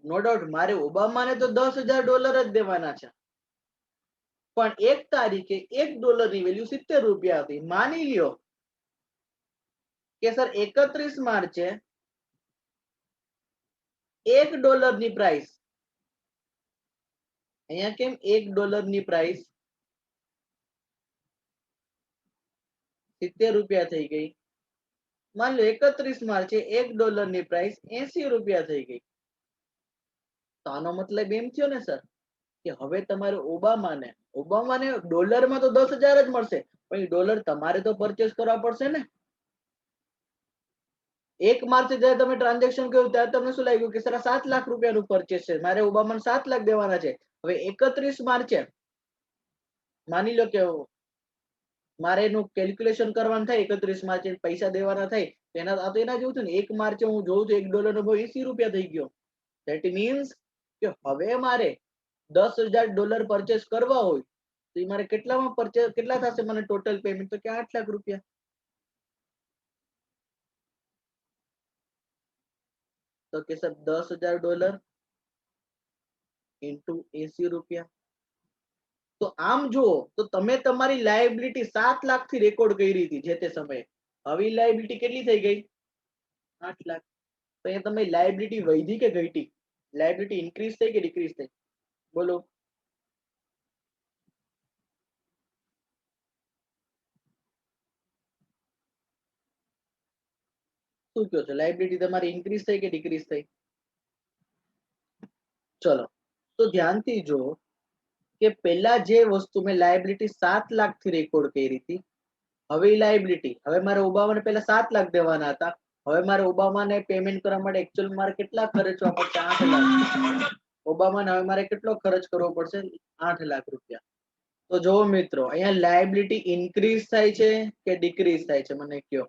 નો ડાઉટ મારે ઓબામાને તો $10,000 જ દેવાના છે, પણ 1 તારીખે $1 વેલ્યુ ₹70 હતી. માની લ્યો કે સર 31 માર્ચે $1 પ્રાઇસ, અહીંયા કેમ $1 પ્રાઇસ ₹70 થઈ ગઈ. માની લો 31 માર્ચે $1 પ્રાઇસ ₹80 થઈ ગઈ. તો આનો મતલબ એમ થયો ને સર કે હવે તમારે ઓબામાને ડોલરમાં તો 10,000 જ મળશે, પણ ડોલર તમારે તો પરચેસ કરવા પડશે ને. 1 માર્ચે જ્યારે તમે ટ્રાન્ઝેક્શન કર્યું ત્યારે તમને શું લાગ્યું કે સર 7 લાખ રૂપિયાનું પરચેસ છે, મારે ઓબામાને 7 લાખ દેવાના છે. હવે 31 માર્ચે માની લો કે મારે એનું કેલ્ક્યુલેશન કરવાનું થાય, 31 માર્ચે પૈસા દેવાના થાય, તો એના જેવું થયું ને. 1 માર્ચે હું જોઉં છું $1 નો ભાવ ₹80 થઈ ગયો. ધેટ મીન્સ કે હવે મારે $10,000 પરચેસ કરવા હોય તો એ મારે કેટલા થશે મને ટોટલ પેમેન્ટ? તો કે 8 લાખ રૂપિયા. તો કે સર $10,000 ઇન્ટુ 80 રૂપિયા. તો આમ જુઓ તો તમે તમારી લાયબિલિટી 7 લાખ થી રેકોર્ડ કરી હતી જે તે સમયે. હવે લાયબિલિટી કેટલી થઈ ગઈ? 8 લાખ. તો અહીંયા તમે લાયબિલિટી વધી કે ઘટી? લાયબિલિટી ઇન્ક્રીઝ થઈ કે ડિક્રીઝ થઈ? બોલો. શું કહો છો? લાયબિલિટી તમારી ઇન્ક્રીઝ થઈ કે ડિક્રીઝ થઈ? ચલો તો ધ્યાનથી જો કે પહેલા જે વસ્તુ મેં લાયબિલિટી 7 લાખ થી રેકોર્ડ કરી હતી, હવે લાયબિલિટી, હવે મારે ઓબામાને પહેલા 7 લાખ દેવાના હતા, હવે મારે ઓબામાને પેમેન્ટ કરવા માટે એકચ્યુઅલ મારે કેટલા ખર્ચવા પડશે? 8 લાખ. ઓબામાને હવે મારે કેટલો ખર્ચ કરવો પડશે? 8 લાખ રૂપિયા. તો જો મિત્રો અહીંયા લાયબિલિટી ઇન્ક્રીઝ થાય છે કે ડિક્રીઝ થાય છે? મને કયો.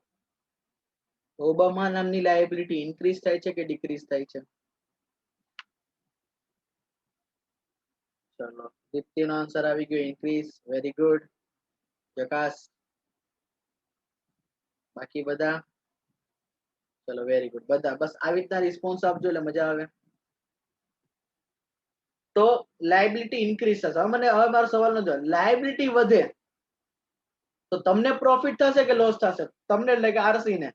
ઓબામા નામની લાયબિલિટી ઇન્ક્રીઝ થાય છે કે ડિક્રીઝ થાય છે? ચલો દીપ્તિનો આન્સર આવી ગયો ઇન્ક્રીઝ. Very good. જકાસ. બાકી બધા? ચલો વેરી ગુડ. બધા બસ આવી રીતના રિસ્પોન્સ આપજો એટલે મજા આવે. તો લાયબિલિટી ઇન્ક્રીઝ થશે. હવે મને હવે મારો સવાલનો જવાબ. લાયબિલિટી વધે તો તમને પ્રોફિટ થશે કે લોસ થશે? તમને એટલે કે આરસી ને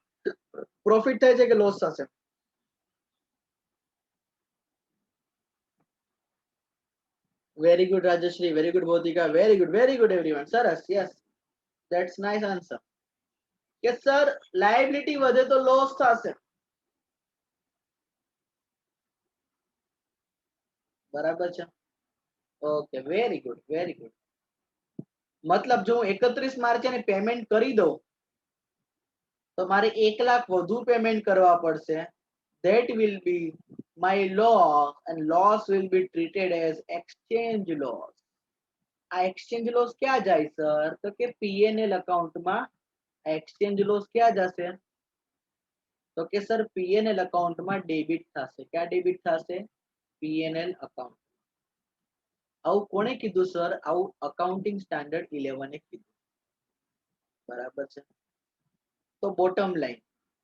પ્રોફિટ થાય છે કે લોસ થશે? Very good Rajshree. Very good Bhautika. Very good everyone. સરસ. Yes, that's nice answer. કે સર લાયબિલિટી વધે તો લોસ થશે. બરાબર છે. Okay very good. Very good. મતલબ જો હું 31 માર્ચે પેમેન્ટ કરી દઉં તો મારે 1 લાખ વધુ પેમેન્ટ કરવા પડશે. That will be my loss and loss will be treated as exchange loss. આ એક્સચેન્જ લોસ ક્યાં જાય સર? તો કે પીએનએલ અકાઉન્ટમાં. એક્સચેન્જ લોસ ક્યાં જશે? તો કે સર પીએનએલ અકાઉન્ટમાં ડેબિટ થશે. ક્યાં ડેબિટ થશે? P&L account. આવું કોણે કીધું સર? આવું અકાઉન્ટિંગ સ્ટાન્ડર્ડ 11 એ કીધું. બરાબર છે. તો બોટમ લાઈન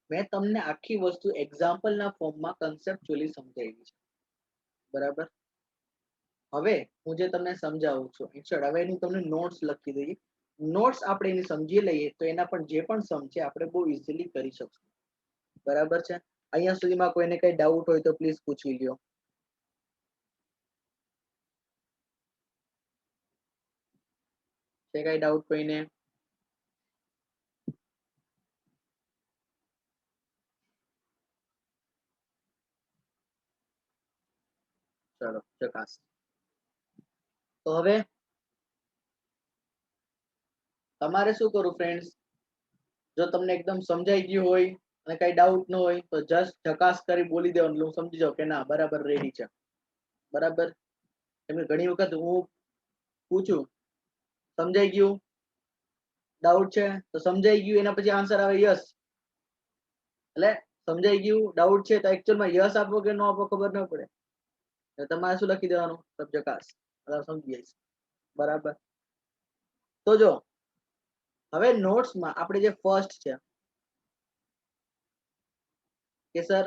મેં તમને આખી વસ્તુ એક્ઝામ્પલના ફોર્મમાં કન્સેપ્ચ્યુઅલી સમજાવી છે. બરાબર. હવે હું જે તમને સમજાવું છું હવે એની તમને નોટ્સ લખી દઈએ. નોટ્સ આપણે એની સમજી લઈએ તો એના પણ જે પણ સમ છે આપણે બહુ ઇઝીલી કરી શકશું. બરાબર છે. અહીંયા સુધીમાં કોઈને કઈ ડાઉટ હોય તો પ્લીઝ પૂછી લ્યો. છે કઈ ડાઉટ કોઈને? ચલો ચકાસ. તો હવે તમારે શું કરું ફ્રેન્ડ્સ? જો તમને એકદમ સમજાઈ ગયું હોય અને કઈ ડાઉટ ન હોય તો જસ્ટ ચકાસ કરી બોલી દેવાનું. હું સમજી જાઉં કે ના બરાબર રેડી છે. બરાબર. એમને ઘણી વખત હું પૂછું સમજાઈ ગયું, ડાઉટ છે તો સમજાઈ ગયું એના પછી આન્સર આવે યસ. એટલે સમજાઈ ગયું, ડાઉટ છે તો એકચ્યુઅલમાં યસ આપવો કે નો આપવો ખબર ન પડે. તમારે શું લખી દેવાનું? ચકાસ. સમજી જઈશ. બરાબર. તો જો હવે નોટ્સમાં આપણે જે ફર્સ્ટ છે કે સર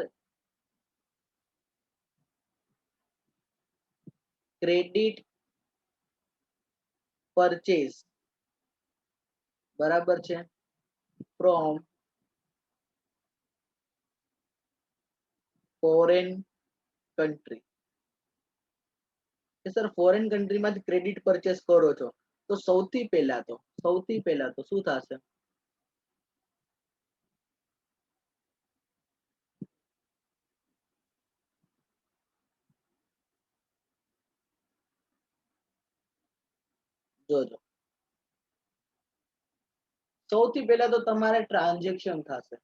ક્રેડિટ પરચેસ. બરાબર છે. From foreign country. કે સર ફોરેન કન્ટ્રીમાંથી ક્રેડિટ પરચેસ કરો છો તો સૌથી પહેલા તો શું થશે? જોજો સૌથી પહેલા તો તમારે ટ્રાન્ઝેક્શન થશે.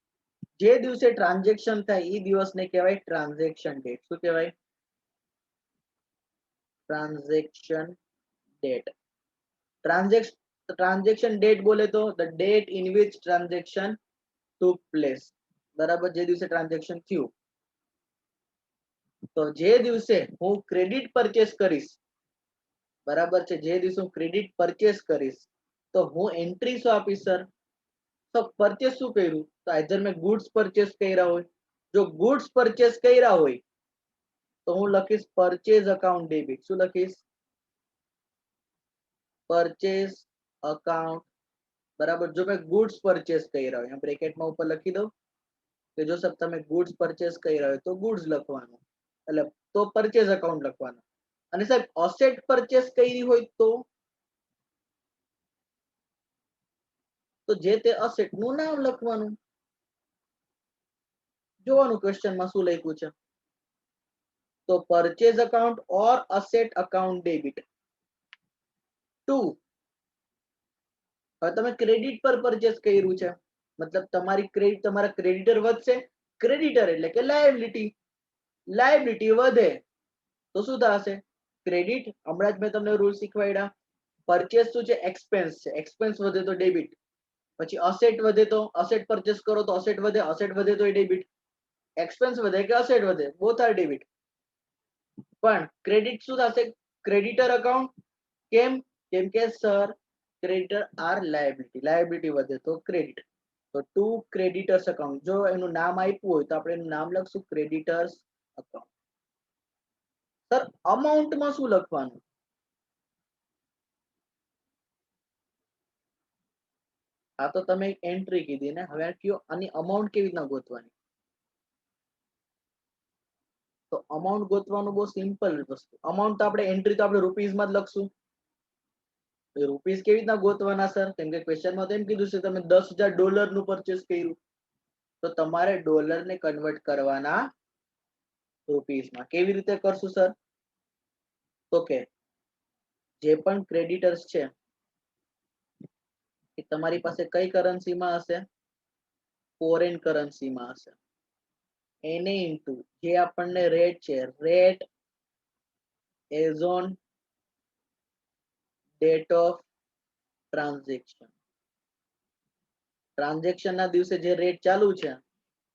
જે દિવસે ટ્રાન્ઝેક્શન થાય એ દિવસને કહેવાય ટ્રાન્ઝેક્શન ડેટ. શું કહેવાય? Transaction date. ટ્રાન્ઝેક્શન ડેટ બોલે તો the date in which transaction took place. બરાબર. જે દિવસે ટ્રાન્ઝેક્શન થયું. તો જે દિવસે હું ક્રેડિટ પરચેસ કરીશ, બરાબર છે, જે દિવસે હું ક્રેડિટ પરચેસ કરીશ તો હું એન્ટ્રી શું આપીશ સર? તો પરચેસ શું કર્યું? તો આઈધર મેં ગુડ્સ પરચેસ કર્યા હોય. જો ગુડ્સ પરચેસ કર્યા હોય તો હું લખીશ પરચેઝ અકાઉન્ટ ડેબિટ. શું લખીશ? Purchase account. બરાબર. જો મેં ગુડ્સ પરચેસ કર્યા હોય, બ્રેકેટમાં ઉપર લખી દઉં કે જો સાહેબ તમે ગુડ્સ પરચેસ કર્યા હોય તો ગુડ્સ લખવાનું, એટલે તો પરચેઝ અકાઉન્ટ લખવાનું. અને સાહેબ અસેટ પરચેસ કરી હોય તો જે તે અસેટ નું નામ લખવાનું. જોવાનું ક્વેશ્ચનમાં શું લખ્યું છે. તો પરચેઝ અકાઉન્ટ ઓર અસેટ અકાઉન્ટ ડેબિટ. 2. હવે તમે ક્રેડિટ પર પરચેસ કર્યું છે, મતલબ તમારા ક્રેડિટર વધશે. ક્રેડિટર એટલે કે લાયબિલિટી. લાયબિલિટી વધે તો શું થશે? ક્રેડિટ. હમણાં જ મેં તમને રૂલ શીખવાડ્યા. પરચેસ શું છે? એક્સપેન્સ છે. એક્સપેન્સ વધે તો ડેબિટ. પછી અસેટ વધે તો અસેટ પરચેસ કરો તો અસેટ વધે. અસેટ વધે તો ડેબિટ. એક્સપેન્સ વધે કે અસેટ વધે, બોથ આર ડેબિટ. પણ ક્રેડિટ શું થશે? Creditor account. કેમ? કેમ કે sir creditor are liability. Liability વધે તો ક્રેડિટ. તો 2 ક્રેડિટર્સ અકાઉન્ટ. જો એનું નામ આપ્યું હોય તો આપણે એનું નામ લખશું ક્રેડિટર્સ અકાઉન્ટ. સર અમાઉન્ટમાં શું લખવાનું? આ તો તમે એન્ટ્રી કીધી ને, હવે કયો આની અમાઉન્ટ કેવી રીતના ગોતવાની? તો અમાઉન્ટ ગોતવાનું બહુ સિમ્પલ વસ્તુ. અમાઉન્ટ તો આપણે એન્ટ્રી તો આપણે રૂપીઝમાં જ લખશું. રૂપીઝ કેવી રીતના ગોતવાના સર? કેમ કે ક્વેશ્ચનમાં તો એમ કીધું છે તમે $10,000 નું પરચેસ કર્યું, તો તમારે ડોલરને કન્વર્ટ કરવાના રૂપીઝમાં. કેવી રીતે કરશું સર? તો કે જે પણ ક્રેડિટર્સ છે એ તમારી પાસે કઈ કરન્સીમાં હશે? ફોરેન કરન્સીમાં હશે. એને ઇન્ટુ જે આપણને રેટ છે, rate as on date of transaction. Transaction ના દિવસે જે રેટ ચાલુ છે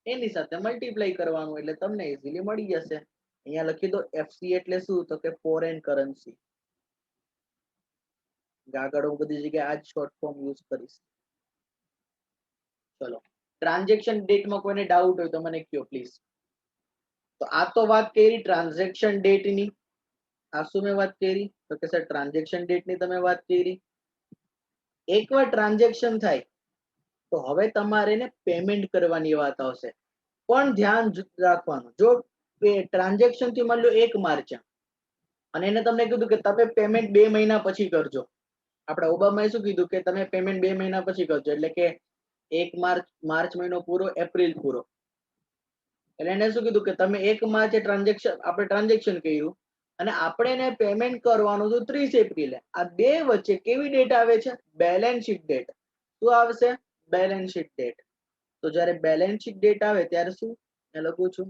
એની સાથે મલ્ટીપ્લાય કરવાનું, એટલે તમને ઇઝીલી મળી જશે. અહીંયા લખી દો એફસી એટલે શું? તો કે ફોરેન કરન્સી. આગળ હું બધી જગ્યાએ આ જ શોર્ટ ફોર્મ યુઝ કરીશ. ચલો, ટ્રાન્ઝેક્શન ડેટમાં કોઈને ડાઉટ હોય તો મને કહો પ્લીઝ. તો આ તો વાત કરી ટ્રાન્ઝેક્શન ડેટની. આ શું મેં વાત કરી? તો કે સર ટ્રાન્ઝેક્શન ડેટની તમે વાત કરી. એકવાર ટ્રાન્ઝેક્શન થાય તો હવે તમારે ને પેમેન્ટ કરવાની વાત આવશે. પણ ધ્યાન રાખવાનું, જો ટ્રાન્ઝેક્શન થી માની લો 1 માર્ચ અને એને તમને કીધું કે તમે પેમેન્ટ 2 મહિના પછી કરજો. આપણે ઓબામાએ શું કીધું કે તમે પેમેન્ટ 2 મહિના પછી કરજો, એટલે કે 1 માર્ચ મહિનો પૂરો, એપ્રિલ પૂરો. એટલે એને શું કીધું કે તમે 1 માર્ચે ટ્રાન્ઝેક્શન કર્યું અને આપણે એને પેમેન્ટ કરવાનું હતું 30 એપ્રિલે. આ બે વચ્ચે કેવી ડેટ આવે છે? Balance sheet date. શું આવશે? Balance sheet date. તો જ્યારે બેલેન્સ શીટ ડેટ આવે ત્યારે શું મેં લખું છું?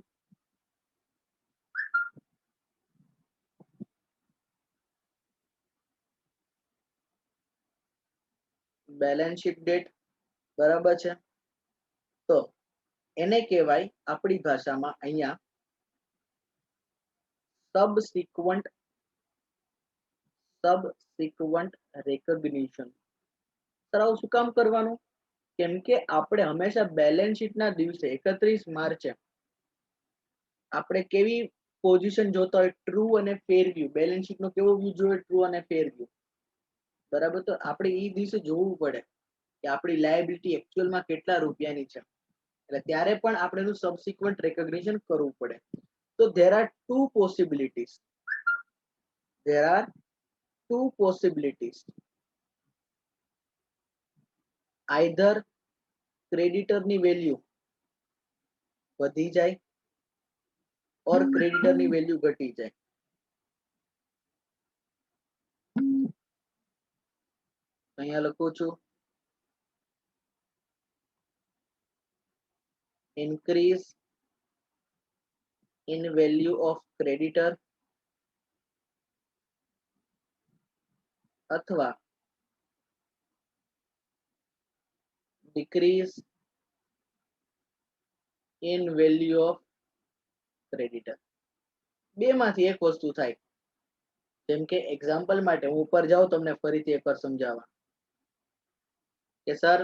Balance sheet date. બરાબર છે. તો એને કહેવાય આપણી ભાષામાં અહીંયા સબસિક્વન્ટ રેકગ્નિશન. સર આવું શું કામ કરવાનું? કેમ કે આપણે હંમેશા બેલેન્સ શીટના દિવસે 31 માર્ચે આપણે કેવી પોઝિશન જોતા હોય? ટ્રુ અને ફેર વ્યૂ. બેલેન્સ શીટનો કેવો વ્યૂ જોઈએ? ટ્રુ અને ફેર વ્યૂ. બરાબર. તો આપણે એ દિવસે જોવું પડે કે આપણી લાયબિલિટી એકચ્યુઅલમાં કેટલા રૂપિયાની છે. એટલે ત્યારે પણ આપણે એનું સબસિક્વન્ટ રેકગ્નિશન કરવું પડે. તો there are two possibilities. There are two possibilities. Either ક્રેડિટરની વેલ્યુ વધી જાય ઓર ક્રેડિટરની વેલ્યુ ઘટી જાય. અહીંયા લખું છું increase in value of creditor અથવા decrease in value of creditor. બે માંથી એક વસ્તુ થાય. જેમ કે એક્ઝામ્પલ માટે હું ઉપર જાઉં તમને ફરીથી એકવાર સમજાવવા કે સર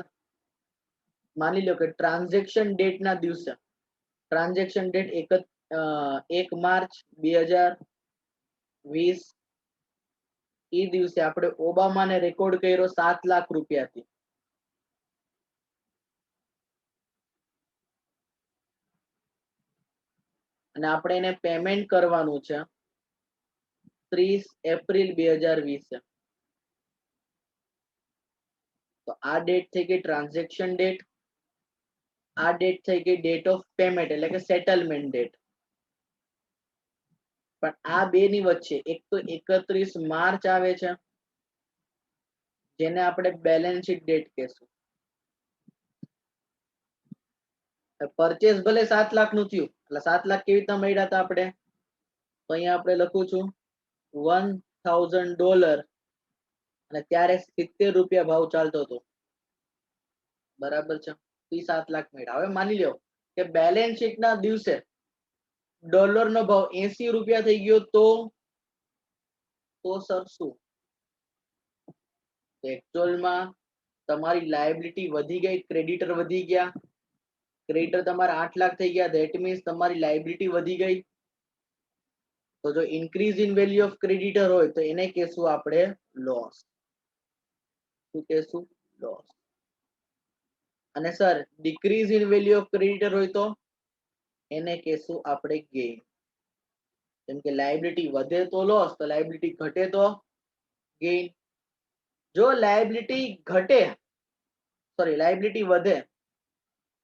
માની લો કે ટ્રાન્ઝેક્શન ડેટ ના દિવસે ટ્રાન્ઝેક્શન ડેટ 1 માર્ચ 2020 એ દિવસે આપણે ઓબામાને રેકોર્ડ કર્યો 7 લાખ રૂપિયાથી. અને આપણે એને પેમેન્ટ કરવાનું છે 30 એપ્રિલ 2020. તો આ ડેટ થઈ ગઈ ટ્રાન્ઝેક્શન ડેટ, આ ડેટ થઈ ગઈ ડેટ ઓફ પેમેન્ટ એટલે કે સેટલમેન્ટ ડેટ. પણ આ બે ની વચ્ચે એક તો 31 માર્ચ આવે છે, જેને આપણે બેલેન્સ શીટ ડેટ કહેશું. પરચેસ ભલે 7 લાખ નું થયું, એટલે 7 લાખ કેવી રીતના મળ્યા હતા આપણે, તો અહીંયા આપણે લખું છું $1000, અને ત્યારે 70 રૂપિયા ભાવ ચાલતો હતો. બરાબર છે, 7 લાખ મળ્યા. હવે માની લો કે બેલેન્સ શીટ ના દિવસે ડોલર નો ભાવ 80 રૂપિયા થઈ ગયો, તો સર શું? એકચ્યુઅલમાં તમારી લાયબિલિટી વધી ગઈ, ક્રેડિટર વધી ગયા. ક્રેડિટર તમારા 8 લાખ થઈ ગયા, ધેટ મીન્સ તમારી લાયબિલિટી વધી ગઈ. તો જો increase in value of creditor હોય તો એને કહેશું આપણે લોસ. શું કહેશું? લોસ. અને sir decrease in value of creditor હોય તો એને કહેશું આપણે ગેઇન. જેમ કે લાયબિલિટી વધે તો લોસ, તો લાયબિલિટી ઘટે તો ગેઇન. જો લાયબિલિટી ઘટે, સોરી લાયબિલિટી વધે,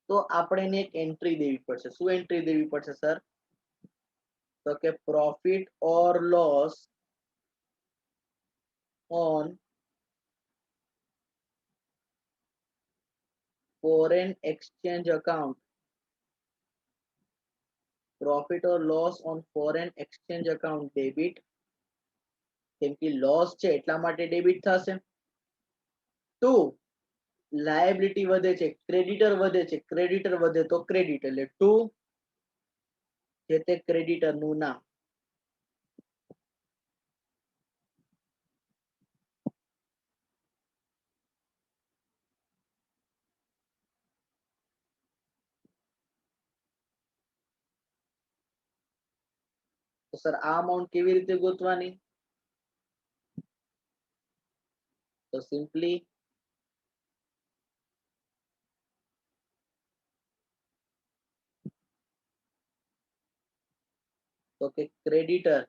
તો આપણે એને એક એન્ટ્રી દેવી પડશે. શું એન્ટ્રી દેવી પડશે સર? તો કે profit or loss on foreign exchange account. Profit or loss on foreign exchange account debit. કેમ કે લોસ છે એટલા માટે ડેબિટ થશે. 2, લાયબિલિટી વધે છે, ક્રેડિટર વધે છે, ક્રેડિટર વધે તો ક્રેડિટ, એટલે 2 જે તે ક્રેડિટર નું નામ. તો સર આ અમાઉન્ટ કેવી રીતે ગોતવાની? તો સિમ્પલી તો કે ક્રેડિટર,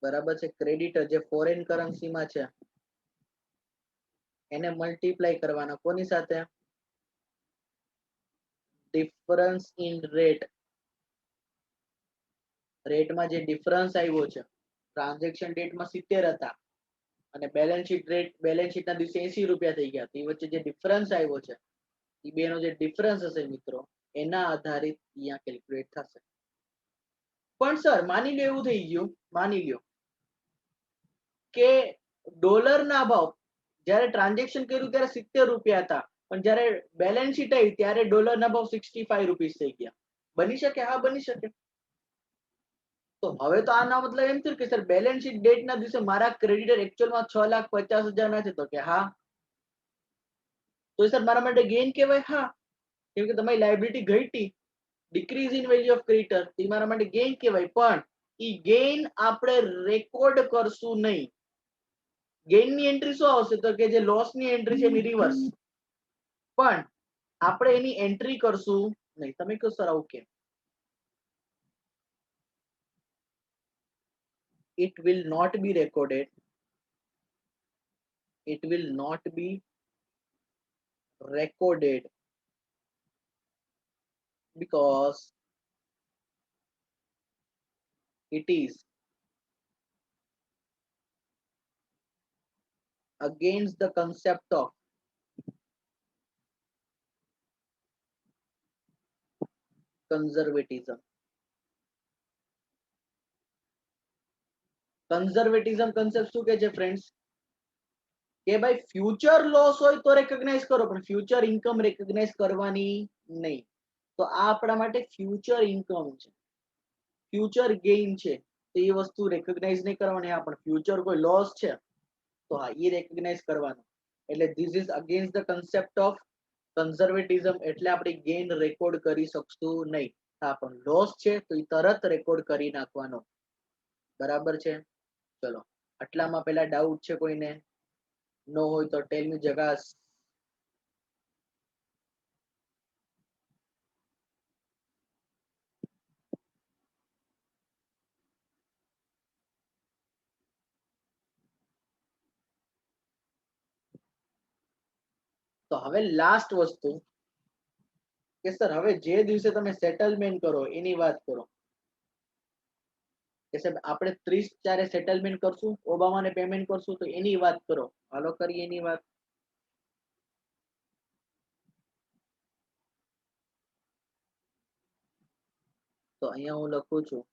બરાબર છે, ક્રેડિટર જે ફોરેન કરન્સીમાં છે એને મલ્ટીપ્લાય કરવાના કોની સાથે? Difference in rate. રેટમાં જે ડિફરન્સ આવ્યો છે, ટ્રાન્ઝેક્શન ડેટમાં 70 હતા અને બેલેન્સ શીટના દિવસે 80 રૂપિયા થઈ ગયા, એ વચ્ચે જે ડિફરન્સ આવ્યો છે, એ બેનો જે ડિફરન્સ હશે મિત્રો, એના આધારિત અહીંયા કેલ્ક્યુલેટ થશે. પણ સર માની લો એવું થઈ ગયું, માની લો કે ડોલરના ભાવ જ્યારે ટ્રાન્ઝેક્શન કર્યું ત્યારે 70 રૂપિયા હતા, પણ જ્યારે બેલેન્સ શીટ આવી ત્યારે ડોલરના ભાવ 65 રૂપીસ થઈ ગયા. બની શકે? હા બની શકે. તો હવે તો આનો મતલબ એમ થયું કે સર બેલેન્સ શીટ ડેટ ના દિવસે મારા ક્રેડિટર એકચ્યુઅલમાં 6,50,000 ના છે, તો કે હા. તો સર મારા માટે ગેઇન કહેવાય? હા, કેમ કે તમારી લાયબિલિટી ઘટી, decrease in value of creditor, તે મારા માટે ગેઇન કહેવાય. પણ ઈ ગેઇન આપણે રેકોર્ડ કરશું નહીં. ગેઇન ની એન્ટ્રી શું આવશે? તો કે જે લોસ ની એન્ટ્રી છે એની રિવર્સ. પણ આપણે એની એન્ટ્રી કરશું નહીં. તમે કહો સર આવું કેમ? It will not be recorded. It will not be recorded because it is against the concept of conservatism. Conservatism concept શું કે છે ફ્રેન્ડ્સ? કે ભાઈ ફ્યુચર લોસ હોય તો રેકગ્નાઇઝ કરો, પણ ફ્યુચર ઇન્કમ રેકગ્નાઇઝ કરવાની નહીં. તો આ આપણા માટે ફ્યુચર ઇન્કમ છે, ફ્યુચર ગેઇન છે, તો એ વસ્તુ રેકગ્નાઇઝ નહીં કરવાની. હા, પણ ફ્યુચર કોઈ લોસ છે તો હા એ રેકગ્નાઇઝ કરવાનું. એટલે this is against the concept of conservatism એટલે આપણે ગેઇન રેકોર્ડ કરી શકશું નહીં. હા, પણ લોસ છે તો એ તરત રેકોર્ડ કરી નાખવાનો. બરાબર છે? ચલો, આટલામાં પેલા ડાઉટ છે કોઈને? નો હોય તો ટેલ મી જગાસ. તો હવે લાસ્ટ વસ્તુ કે સર હવે જે દિવસે તમે સેટલમેન્ટ કરો એની વાત કરો કે સાહેબ આપણે 30/4 સેટલમેન્ટ કરશું, ઓબામાને પેમેન્ટ કરશું, તો એની વાત કરો. હાલો કરીએ એની વાત. તો અહીંયા હું લખું છું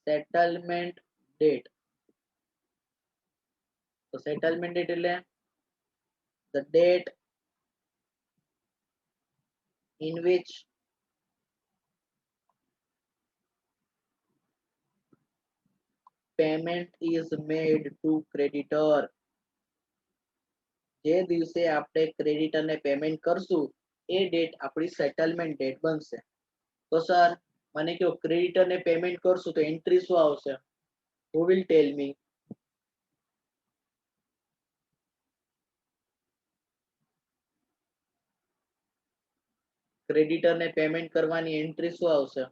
સેટલમેન્ટ ડેટ. તો સેટલમેન્ટ ડેટ એટલે the date in which payment is made to creditor. જે દિવસે આપણે ક્રેડિટર ને પેમેન્ટ કરશું એ ડેટ આપણી સેટલમેન્ટ ડેટ બનશે. તો સર મને કહો ક્રેડિટર ને પેમેન્ટ કરશું તો એન્ટ્રી શું આવશે? who will tell me? Creditor ને પેમેન્ટ કરવાની એન્ટ્રી શું આવશે?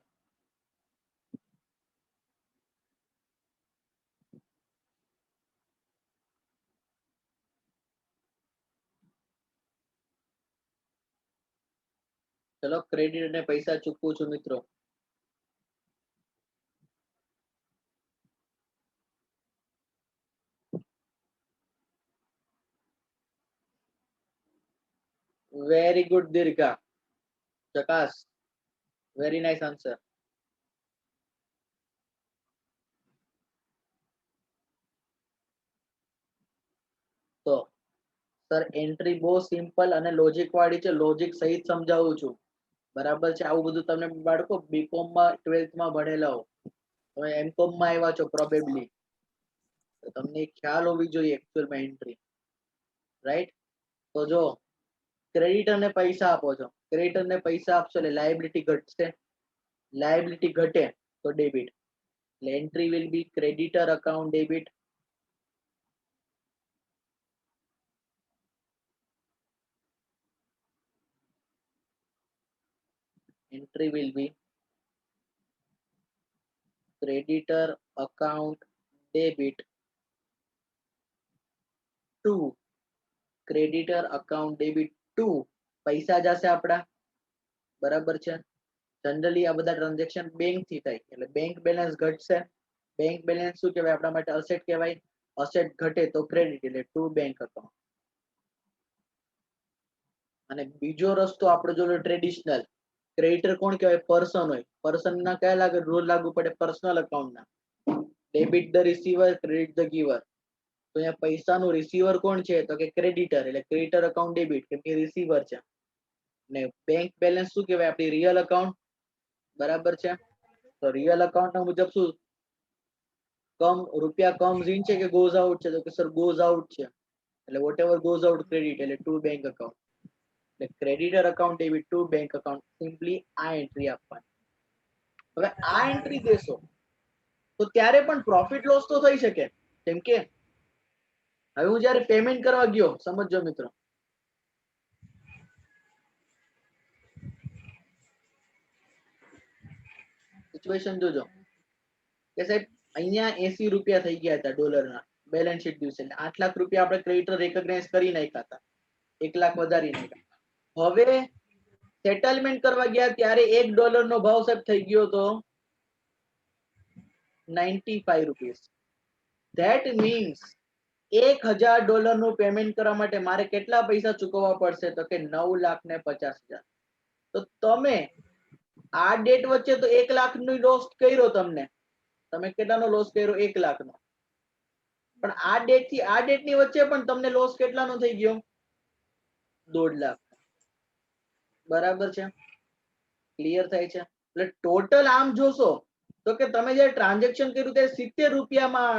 ચલો ક્રેડિટર ને પૈસા ચૂકવું છું મિત્રો. Very good Dirgha. ચકાસ. Very nice answer. તો સર એન્ટ્રી બહુ સિમ્પલ અને લોજિક વાળી છે. લોજિક સહિત સમજાવું છું. બરાબર છે? આવું બધું તમને બાળકો બીકોમ માં 12th માં ભણેલા હો, તમે એમકોમ માં આવ્યા છો પ્રોબેબલી, તો તમને ખ્યાલ હોવી જોઈએ એકચ્યુઅલમાં એન્ટ્રી. રાઈટ? તો જો ક્રેડિટર ને પૈસા આપો છો, ક્રેડિટર ને પૈસા આપશો એટલે લાયબિલિટી ઘટશે, લાયબિલિટી ઘટે તો ડેબિટ, એટલે entry will B creditor account debit. entry will be creditor account debit to creditor account debit to પૈસા જશે આપડા. બરાબર છે? જનરલી આ બધા ટ્રાન્ઝેક્શન બેંક થી થાય એટલે બેંક બેલેન્સ ઘટશે. બેંક બેલેન્સ શું કહેવાય આપણા માટે? અસેટ કહેવાય. અસેટ ઘટે તો ક્રેડિટ એટલે ટુ બેંક અકાઉન્ટ. અને બીજો રસ્તો આપણે જો ટ્રેડિશનલ ક્રેડિટર કોણ કહેવાય? પર્સન હોય. પર્સન ના કયા લાગે રૂલ લાગુ પડે? પર્સનલ અકાઉન્ટ ના. Debit the receiver, credit the giver. તો અહીંયા પૈસાનું રિસીવર કોણ છે? તો કે ક્રેડિટર, એટલે ક્રેડિટર અકાઉન્ટ ડેબિટ કેમ કે રિસીવર છે. ને બેંક બેલેન્સ શું કહેવાય? આપણી રિયલ અકાઉન્ટ. બરાબર છે? તો રિયલ અકાઉન્ટ ના મુજબ શું રૂપિયા કમ્સ ઇન છે કે ગોઝ આઉટ છે? તો કે સર ગોઝ આઉટ છે, એટલે whatever goes out credit, એટલે ટુ બેંક અકાઉન્ટ. એટલે creditor account debit to bank account. Simply આ એન્ટ્રી આપવાની. હવે આ એન્ટ્રી દેશો તો ત્યારે પણ પ્રોફિટ લોસ તો થઈ શકે. કેમ કે હવે હું જયારે પેમેન્ટ કરવા ગયો, સમજો મિત્રો, સિચ્યુએશન જોજો કે સાહેબ અહીંયા 80 રૂપિયા થઈ ગયા હતા ડોલરના બેલેન્સ શીટ દિવસે, 8 લાખ રૂપિયા આપણે ક્રેડિટર રેકગ્નાઇઝ કરી નાખ્યા હતા, 1 લાખ વધારી નાખ્યા. હવે સેટલમેન્ટ કરવા ગયા ત્યારે $1 નો ભાવ સાહેબ થઈ ગયો તો 95 રૂપીસ. ધેટ મીન્સ $1000 નું પેમેન્ટ કરવા માટે મારે કેટલા પૈસા ચૂકવવા પડશે? તો કે 9,50,000. તો તમે આ ડેટ વચ્ચે તો 1 લાખ નો લોસ કર્યો. તમે કેટલાનો લોસ કર્યો? 1 લાખ નો. પણ આ ડેટ થી આ ડેટ ની વચ્ચે પણ તમને લોસ કેટલાનો થઈ ગયો? 1.5 લાખ. બરાબર છે? ક્લિયર થાય છે? એટલે ટોટલ આમ જોશો તો કે તમે જે ટ્રાન્ઝેક્શન કર્યું તે 70 રૂપિયામાં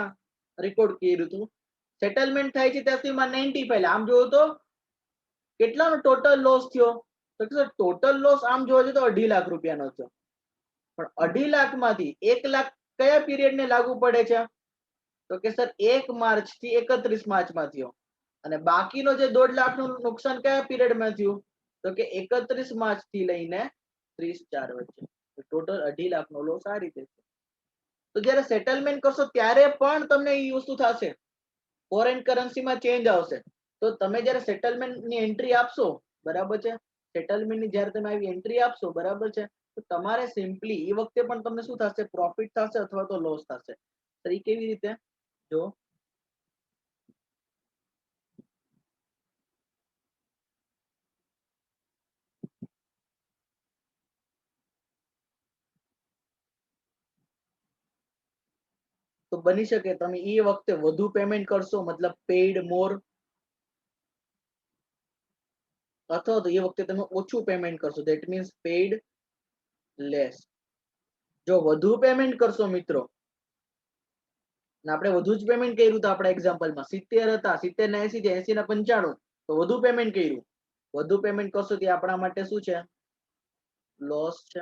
રેકોર્ડ કર્યું હતું, સેટલમેન્ટ થાય છે ત્યાં સુધીમાં 95. આમ જોવો તો કેટલાનો ટોટલ લોસ થયો? તો કે ટોટલ લોસ આમ જોવા જઈએ તો 2.5 લાખ રૂપિયાનો થયો, પણ 2.5 લાખ માંથી 1 લાખ કયા પીરિયડ ને લાગુ પડે છે? તો કે સર 1 માર્ચ થી 31 માર્ચમાં થયો, અને બાકીનો જે 1.5 લાખનું નુકસાન કયા પીરિયડમાં થયું? તો કે 31 માર્ચ થી લઈને 30/4 વચ્ચે. ટોટલ 2.5 લાખનો લોસ આ રીતે છે. તો જ્યારે સેટલમેન્ટ કરશો ત્યારે પણ તમને એ વસ્તુ થશે, ફોરેન કરન્સીમાં ચેન્જ આવશે. તો તમે જ્યારે સેટલમેન્ટની એન્ટ્રી આપશો, બરાબર છે, સેટલમેન્ટની જ્યારે તમે આવી એન્ટ્રી આપશો, બરાબર છે, તો તમારે સિમ્પલી એ વખતે પણ તમને શું થશે? પ્રોફિટ થશે અથવા તો લોસ થશે. તો એ કેવી રીતે? જો તો બની શકે તમે એ વખતે વધુ પેમેન્ટ કરશો, મતલબ પેઇડ મોર, અથવા તો એ વખતે તમે ઓછું પેમેન્ટ કરશો, ધેટ મીન્સ પેઇડ લેસ. જો વધુ પેમેન્ટ કરશો મિત્રો, આપણે વધુ જ પેમેન્ટ કર્યું તો આપણા એક્ઝામ્પલમાં 70 હતા, 70 ને 80 છે, 80 ને 95, તો વધુ પેમેન્ટ કર્યું. વધુ પેમેન્ટ કરશો તે આપણા માટે શું છે? લોસ છે.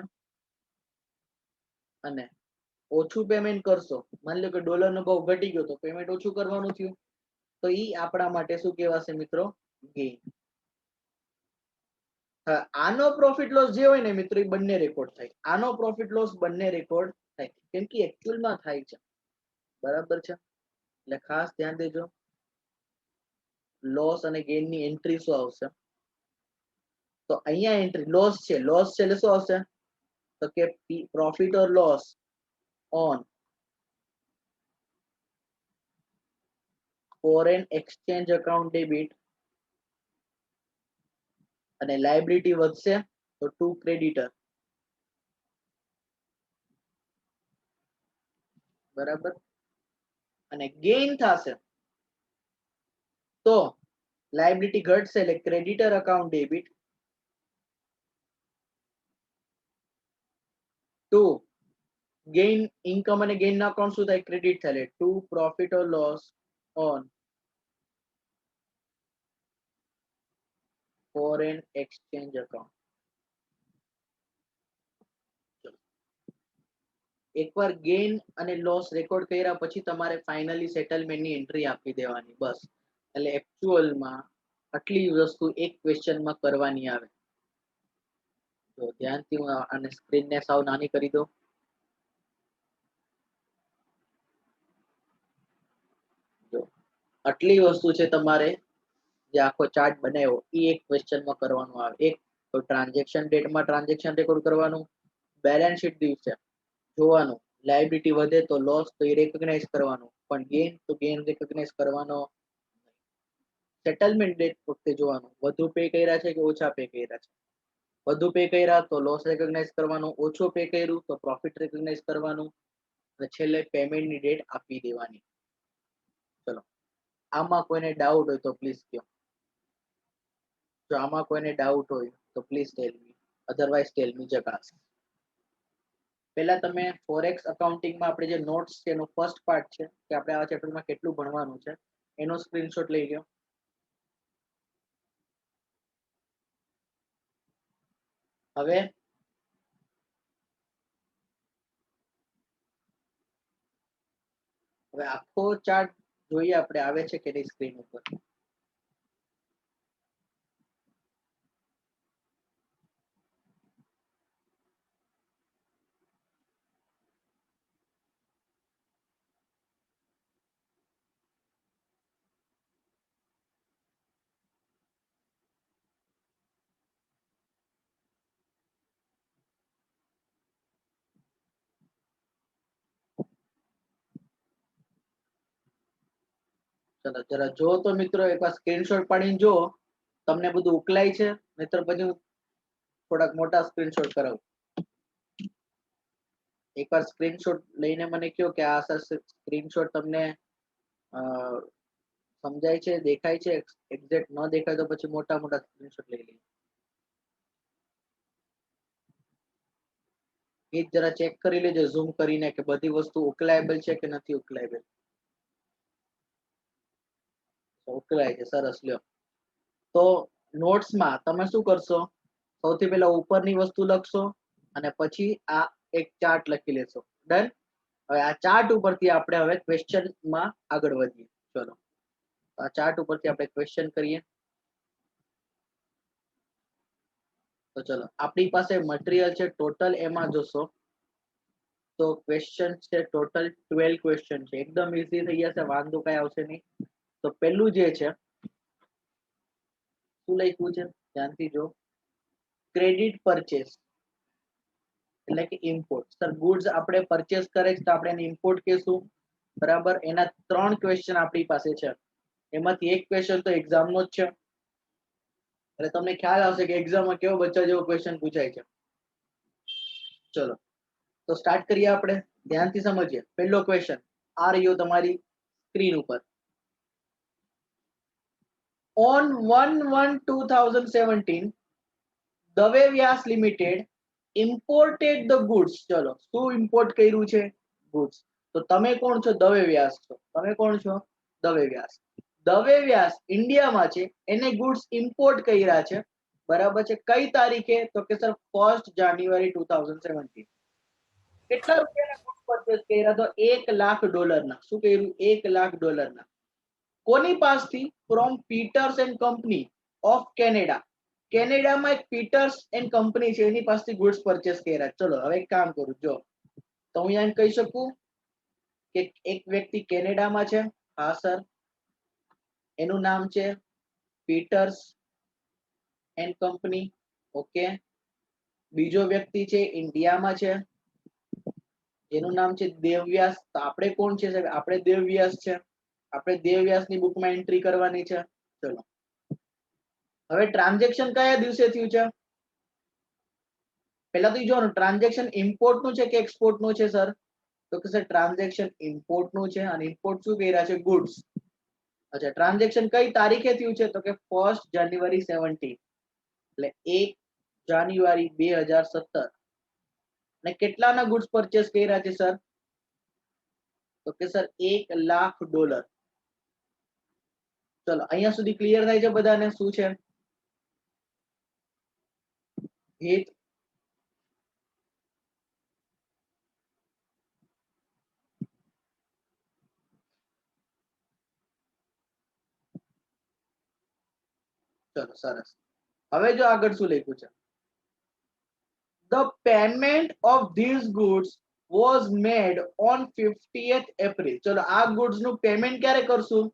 અને ઓછું પેમેન્ટ કરશો, માની લો કે ડોલરનો ભાવ ઘટી ગયો તો પેમેન્ટ ઓછું કરવાનું થયું, તો ઈ આપણા માટે શું કહેવાશે મિત્રો? ગેઇન. આનો પ્રોફિટ લોસ જે હોય ને મિત્રો, એ બંને રેકોર્ડ થાય. આનો પ્રોફિટ લોસ બંને રેકોર્ડ થાય, કેમ કે એકચ્યુઅલમાં થાય છે, બરાબર છે. એટલે ખાસ ધ્યાન દેજો. લોસ અને ગેઇન ની એન્ટ્રી શું આવશે? તો અહીંયા એન્ટ્રી લોસ છે, લોસ છે એટલે શું આવશે? તો કે profit or loss on foreign exchange account debit, અને લાયબિલિટી વધશે તો ટુ ક્રેડિટર, બરાબર. અને ગેઇન થશે તો લાયબિલિટી ઘટશે એટલે creditor account debit to gain, income અને ગેઇન ના અકાઉન્ટ શું થાય? ક્રેડિટ થાય, to profit or loss on foreign exchange account. એકવાર ગેઇન અને લોસ રેકોર્ડ કર્યા પછી તમારે ફાઇનલી સેટલમેન્ટની એન્ટ્રી આપી દેવાની, બસ. એટલે એકચ્યુઅલમાં આટલી વસ્તુ એક ક્વેશ્ચનમાં કરવાની આવે. તો ધ્યાનથી હું આને સ્ક્રીનને સાવ નાની કરી દઉં. જો આટલી વસ્તુ છે તમારે જે આખો ચાર્ટ બનાવ્યો એ એક ક્વેશ્ચનમાં કરવાનું આવે. એક તો ટ્રાન્ઝેક્શન ડેટમાં ટ્રાન્ઝેક્શન રેકોર્ડ કરવાનું, બેલેન્સ શીટ દિવસે જોવાનું, લાયબિલિટી વધે તો લોસ તો એ રેકગ્નાઇઝ કરવાનું, પણ ગેઇન તો ગેઇન રેકગ્નાઇઝ કરવાનો. સેટલમેન્ટ ડેટ વખતે જોવાનું, વધુ પે કર્યા છે કે ઓછા પે કર્યા છે. વધુ પે કર્યા તો લોસ રેકગ્નાઇઝ કરવાનું, ઓછો પે કર્યું તો પ્રોફિટ રેકગ્નાઇઝ કરવાનું, અને છેલ્લે પેમેન્ટની ડેટ આપી દેવાની. ચલો, આમાં કોઈને ડાઉટ હોય તો પ્લીઝ કહો. જો આમાં કોઈને ડાઉટ હોય તો પ્લીઝ ટેલ મી, અધરવાઇઝ ટેલ મી જકાસ. પહેલા તમે ફોરેક્સ અકાઉન્ટિંગમાં આપણે જે નોટ્સ છે એનો ફર્સ્ટ પાર્ટ છે કે આપણે આ ચેપ્ટરમાં કેટલું ભણવાનું છે એનો સ્ક્રીનશોટ લઈ લો. હવે આખો ચાર્ટ જોઈએ આપણે, આવે છે કે નહીં સ્ક્રીન ઉપર? ચલો જરા જો તો મિત્રો એકવાર સ્ક્રીનશોટ પાડીને જો તમને બધું ઉકલાય છે, નહીતર પછી હું થોડાક મોટા સ્ક્રીનશોટ કરાવું. એકવાર સ્ક્રીનશોટ લઈને મને કહો કે આ સર સ્ક્રીનશોટ તમને સમજાય છે, દેખાય છે. એક્ઝેક્ટ ન દેખાય તો પછી મોટા મોટા સ્ક્રીનશોટ લઈ લઈએ. એ જરા ચેક કરી લેજો ઝૂમ કરીને કે બધી વસ્તુ ઉકેલાયેબલ છે કે નથી ઉકેલાયેબલ. ઉકેલાય છે, સરસ. લ્યો તો નોટ્સમાં તમે શું કરશો, સૌથી પહેલા ઉપરની વસ્તુ લખશો અને પછી આ એક ચાર્ટ લખી લેશો. ડન. હવે આ ચાર્ટ ઉપરથી આપણે હવે ક્વેશ્ચનમાં આગળ વધીએ. ચલો આ ચાર્ટ ઉપરથી આપણે ક્વેશ્ચન કરીએ. તો ચલો આપણી પાસે મટીરિયલ છે ટોટલ, એમાં જોશો તો ક્વેશ્ચન છે ટોટલ 12 ક્વેશ્ચન છે. એકદમ ઈઝી થઈ જશે, વાંધો કઈ આવશે નહીં. તો પહેલું જે છે શું લખ્યું છે ધ્યાનથી જો, ક્રેડિટ પરચેસ એટલે કે ઇમ્પોર્ટ. સર ગુડ્સ આપણે પરચેસ કરે છે તો આપણે એને ઇમ્પોર્ટ કહેશું, બરાબર. એના 3 ક્વેશ્ચન આપણી પાસે છે, એમાંથી એક ક્વેશ્ચન તો એક્ઝામ નો જ છે, એટલે તમને ખ્યાલ આવશે કે એક્ઝામમાં કેવો બચ્ચા જેવો ક્વેશ્ચન પૂછાય છે. ચલો તો સ્ટાર્ટ કરીએ આપણે, ધ્યાનથી સમજીએ. પહેલો ક્વેશ્ચન આ રહ્યો તમારી સ્ક્રીન ઉપર. On 1/1/2017 Dave Vyas limited imported the goods. ચલો શું ઇમ્પોર્ટ કર્યું છે? ગુડ્સ. તો તમે કોણ છો? દવે વ્યાસ છો. તમે કોણ છો? દવે વ્યાસ. દવે વ્યાસ ઇન્ડિયામાં છે, એને ગુડ્સ ઇમ્પોર્ટ કર્યા છે, બરાબર છે. કઈ તારીખે? તો કે સર 1 જાન્યુઆરી 2017. કેટલા રૂપિયાના ગુડ્સ પરચેસ કર્યા? તો $1,00,000. શું કર્યું? $1,00,000. કોની પાસથી? From Peters and company of Canada. કેનેડામાં એક પીટર્સ એન્ડ કંપની છે, એની પાસેથી ગુડ્સ પરચેસ કર્યા. ચલો હવે એક કામ કરું, જો તો હું એમ કહી શકું કે એક વ્યક્તિ કેનેડામાં છે, હા સર, એનું નામ છે પીટર્સ એન્ડ કંપની, ઓકે. બીજો વ્યક્તિ છે ઇન્ડિયામાં છે, એનું નામ છે દેવવ્યાસ. તો આપણે કોણ છે સાહેબ? આપણે દેવવ્યાસ છે. આપણે દેવવ્યાસની બુકમાં એન્ટ્રી કરવાની છે. ચલો હવે ટ્રાન્ઝેક્શન કયા દિવસે થયું છે? પહેલા તો જોવાનું ટ્રાન્ઝેક્શન ઇમ્પોર્ટ નું છે કે એક્સપોર્ટ નું છે સર? તો કે સર ટ્રાન્ઝેક્શન ઇમ્પોર્ટ નું છે, અને ઇમ્પોર્ટ શું કર્યા છે? ગુડ્સ. અચ્છા, ટ્રાન્ઝેક્શન કઈ તારીખે થયું છે? તો કે 1 જાન્યુઆરી 17, એટલે 1 જાન્યુઆરી 2017. અને કેટલાના ગુડ્સ પરચેસ કર્યા છે સર? તો કે સર $1,00,000. ચલો અહીંયા સુધી ક્લિયર થાય છે બધાને શું છે? હિત ચલો સરસ. હવે જો આગળ શું લખ્યું છે? The payment of these goods was made on 50th April. ચલો આ ગુડ્સ નું પેમેન્ટ ક્યારે કરશું?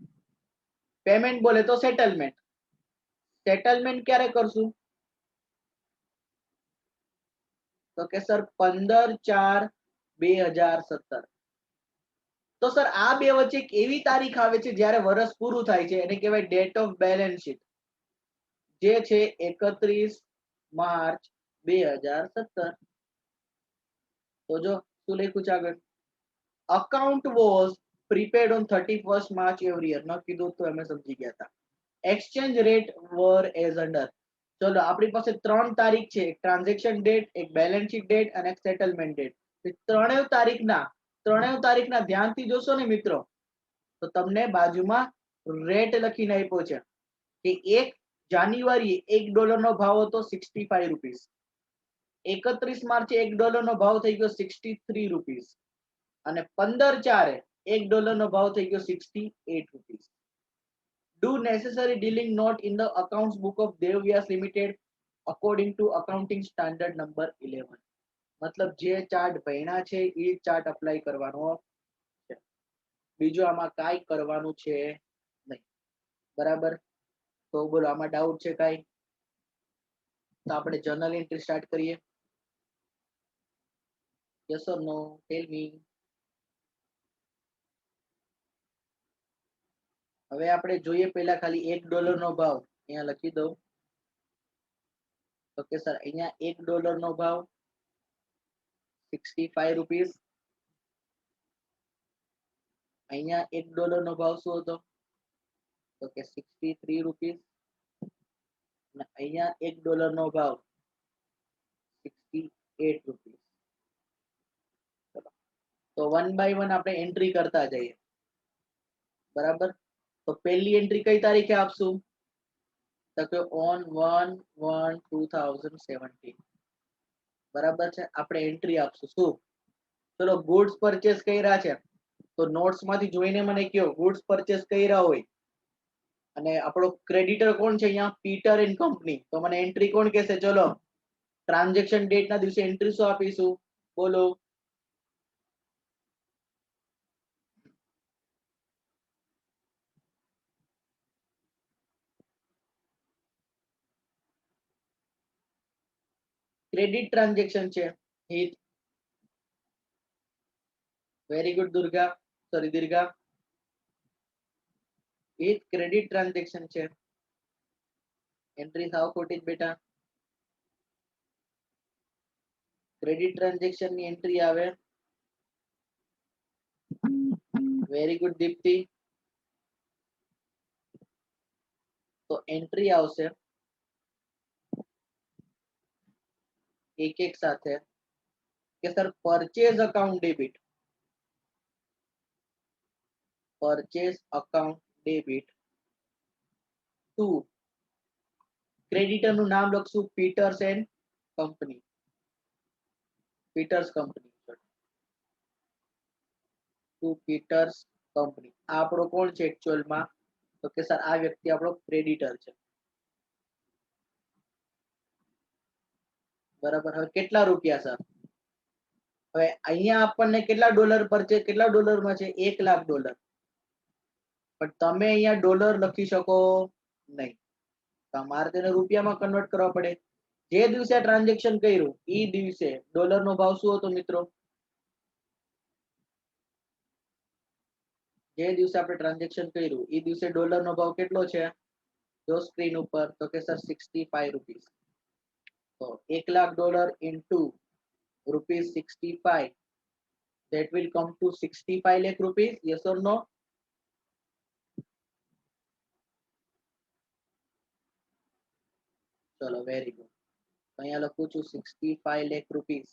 પેમેન્ટ બોલે તો સેટલમેન્ટ. સેટલમેન્ટ ક્યારે કરશું? તો કે સર 15/4/2017. તો સર આ બે વચ્ચે એક એવી તારીખ આવે છે જ્યારે વર્ષ પૂરું થાય છે, એને કહેવાય ડેટ ઓફ બેલેન્સ શીટ, જે છે 31 માર્ચ 2017. તો જો શું લખ્યું છે આગળ? Account was prepaid on 31st March every year. ન કીધું તો અમે સમજી ગયા હતા. એક્સચેન્જ રેટ વર એઝ અંડર. ચલો આપણી પાસે 3 તારીખ છે, એક ટ્રાન્ઝેક્શન ડેટ, એક બેલેન્સ શીટ ડેટ અને એક સેટલમેન્ટ ડેટ. ત્રણેય તારીખના ધ્યાનથી જોશો ને મિત્રો, તો તમને બાજુમાં રેટ લખીને આપ્યો છે કે 1 જાન્યુઆરી $1 નો ભાવ હતો 65 રૂપીસ, 31 માર્ચે $1 નો ભાવ થઈ ગયો 63 રૂપીસ, અને 15/4 $1 નો ભાવ થઈ ગયો 68 rupees. Do necessary dealing note in the accounts book of Dev Vyas Limited according to accounting standard number 11. મતલબ જે ચાર્ટ ભણ્યા છે એ ચાર્ટ અપ્લાય કરવાનો છે, બીજું આમાં કાંઈ કરવાનું છે નહીં, બરાબર. તો બોલો આમાં ડાઉટ છે કાંઈ? તો આપણે જર્નલ એન્ટ્રી સ્ટાર્ટ કરીએ. યસ ઓર નો? ટેલ મી. હવે આપણે જોઈએ પહેલા ખાલી $1 નો ભાવ અહીંયા લખી દઉં. તો કે સર અહીંયા $1 નો ભાવ 65 રૂપીસ. અહીંયા $1 નો ભાવ શું હતો? તો કે 63 રૂપીસ. અને અહીંયા $1 નો ભાવ 68 રૂપીસ. તો 1 બાય 1 આપણે એન્ટ્રી કરતા જઈએ, બરાબર. તો પહેલી એન્ટ્રી કઈ તારીખે આપશું? તો કે on 1/1/2017, બરાબર છે. આપણે એન્ટ્રી આપશું શું? ચલો ગુડ્સ પરચેસ કર્યા છે, તો નોટ્સ માંથી જોઈને મને કયો ગુડ્સ પરચેસ કર્યા હોય અને આપણો ક્રેડિટર કોણ છે અહીંયા? Peter and company. તો મને એન્ટ્રી કોણ કહેશે? ચલો ટ્રાન્ઝેક્શન ડેટ ના દિવસે એન્ટ્રી શું આપીશું? બોલો. ક્રેડિટ ટ્રાન્ઝેક્શન છે. Hit, very good. Durga, sorry Dirgha. Hit credit transaction છે. એન્ટ્રી સાવ ખોટી જ બેટા. ક્રેડિટ ટ્રાન્ઝેક્શન ની એન્ટ્રી આવે. Very good Deepti. તો એન્ટ્રી આવશે એક એક સાથે કે sir purchase account debit, purchase account debit to creditor નું નામ લખશું Peters and company, Peters company to Peters company. આ આપણો કોણ છે એકચ્યુઅલમાં? તો કે સર આ વ્યક્તિ આપણો ક્રેડિટર છે, બરાબર. હવે કેટલા રૂપિયા સર? હવે અહીંયા આપણને કેટલા ડોલર પરચેસ, કેટલા ડોલરમાં છે? $1,00,000. પણ તમે અહીંયા ડોલર લખી શકો નહીં, તમારે તેને રૂપિયામાં કન્વર્ટ કરવા પડે. જે દિવસે ટ્રાન્ઝેક્શન કર્યું એ દિવસે ડોલર નો ભાવ શું હતો મિત્રો? જે દિવસે આપણે ટ્રાન્ઝેક્શન કર્યું એ દિવસે ડોલર નો ભાવ કેટલો છે? જો સ્ક્રીન ઉપર, તો કે સર 65 રૂપીસ. તો $1,00,000 into ₹65, that will come to 65 lakh rupees. Yes or no? ચલો વેરી ગુડ. અહીંયા લખું છું 65 lakh rupees.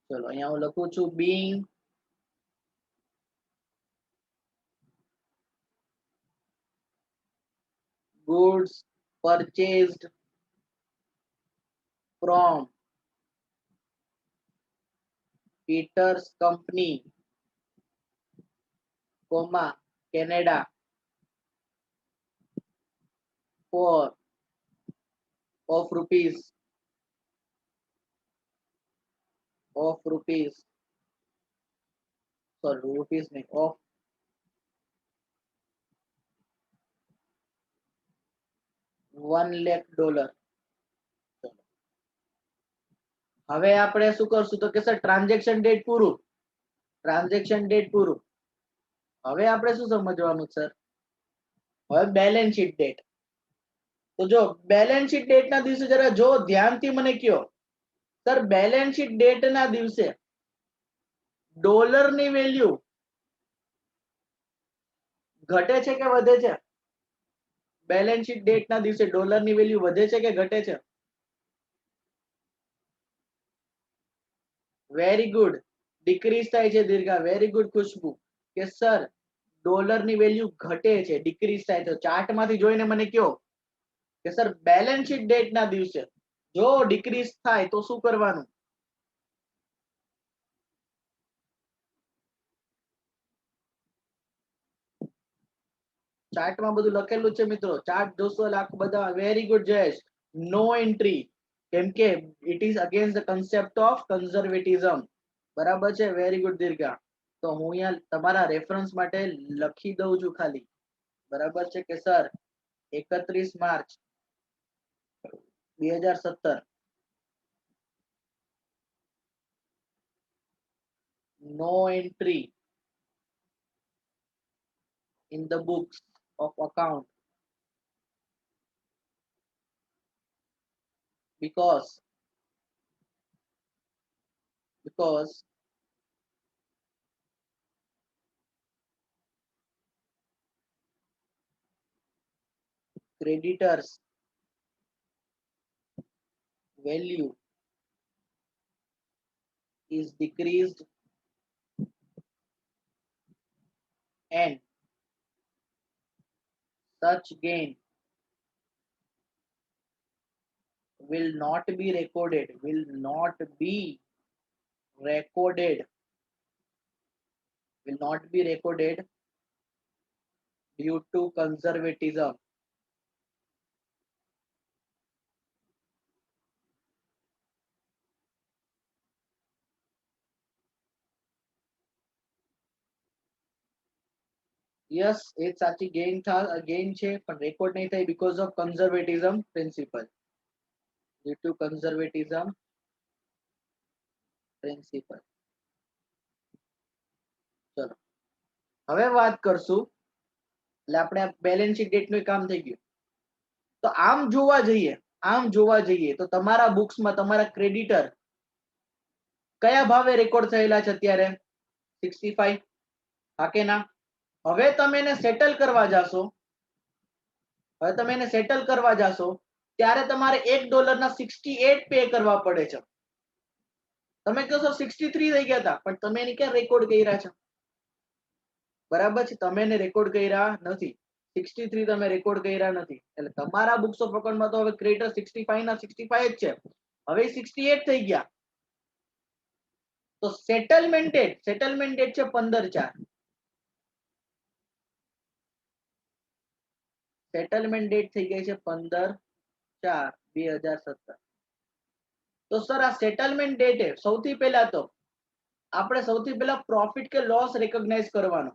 ચલો અહીંયા હું લખું છું being goods purchased from Peter's company, comma Canada for of rupees, sorry rupees નહીં, of $1,00,000. હવે આપણે શું કરશું? તો કે સર ટ્રાન્ઝેક્શન ડેટ પૂરું, ટ્રાન્ઝેક્શન ડેટ પૂરું. હવે આપણે શું સમજવાનું સર? હવે બેલેન્સ શીટ ડેટ. તો જો બેલેન્સ શીટ ડેટ ના દિવસે જરા જો ધ્યાનથી મને કયો સર, બેલેન્સ શીટ ડેટ ના દિવસે ડોલર ની વેલ્યુ ઘટે છે કે વધે છે? બેલેન્સ શીટ ડેટ ના દિવસે ડોલર ની વેલ્યુ વધે છે કે ઘટે છે? Very good. ડિક્રીઝ થાય છે દીર્ઘા. વેરી ગુડ ખુશ્બુ. કે સર ડોલર ની વેલ્યુ ઘટે છે, ડિક્રીઝ થાય છે. ચાર્ટ માંથી જોઈને મને કયો કે સર બેલેન્સ શીટ ડેટ ના દિવસે જો ડિક્રીઝ થાય તો શું કરવાનું? ચાર્ટમાં બધું લખેલું છે મિત્રો, ચાર્ટ જોશો એટલે આખું બધા. Very good Jayesh. No entry, કેમ કે it is against the concept of conservatism, બરાબર છે. Very good Dirgha. તો હું અહીંયા તમારા રેફરન્સ માટે લખી દઉં છું ખાલી, બરાબર છે. કે સર 31 માર્ચ 2017 નો entry in the books of account because creditors value is decreased and such gain will not be recorded, recorded, will not be recorded due to conservatism. Yes, એ સાચી ગેઇન છે પણ રેકોર્ડ નહીં થાય because of conservatism principle, due to conservatism principle. ચલો હવે વાત કરશું એટલે આપણે બેલેન્સ શીટ ડેટનું કામ થઈ ગયું. તો આમ જોવા જઈએ તો તમારા બુક્સમાં તમારા ક્રેડિટર કયા ભાવે રેકોર્ડ થયેલા છે અત્યારે 65, હા કે ના? હવે તમે એને સેટલ કરવા જાશો ત્યારે તમારે $1 ના 68 પે કરવા પડે છે. તમે કહેશો 63 થઈ ગયા હતા પણ તમે એને ક્યાં રેકોર્ડ કર્યા છે? બરાબર છે, તમે એને રેકોર્ડ કર્યા નથી. 63 તમે રેકોર્ડ કર્યા નથી એટલે તમારા બુક્સ ઓફ અકાઉન્ટમાં તો હવે ક્રેડિટર 65 ના 65 જ છે, હવે 68 થઈ ગયા. તો સેટલમેન્ટ ડેટ છે 15/4. સેટલમેન્ટ ડેટ થઈ ગઈ છે 15/4/2017. તો સર આ સેટલમેન્ટ ડેટે સૌથી પહેલા પ્રોફિટ કે લોસ રેકોગ્નાઇઝ કરવાનો.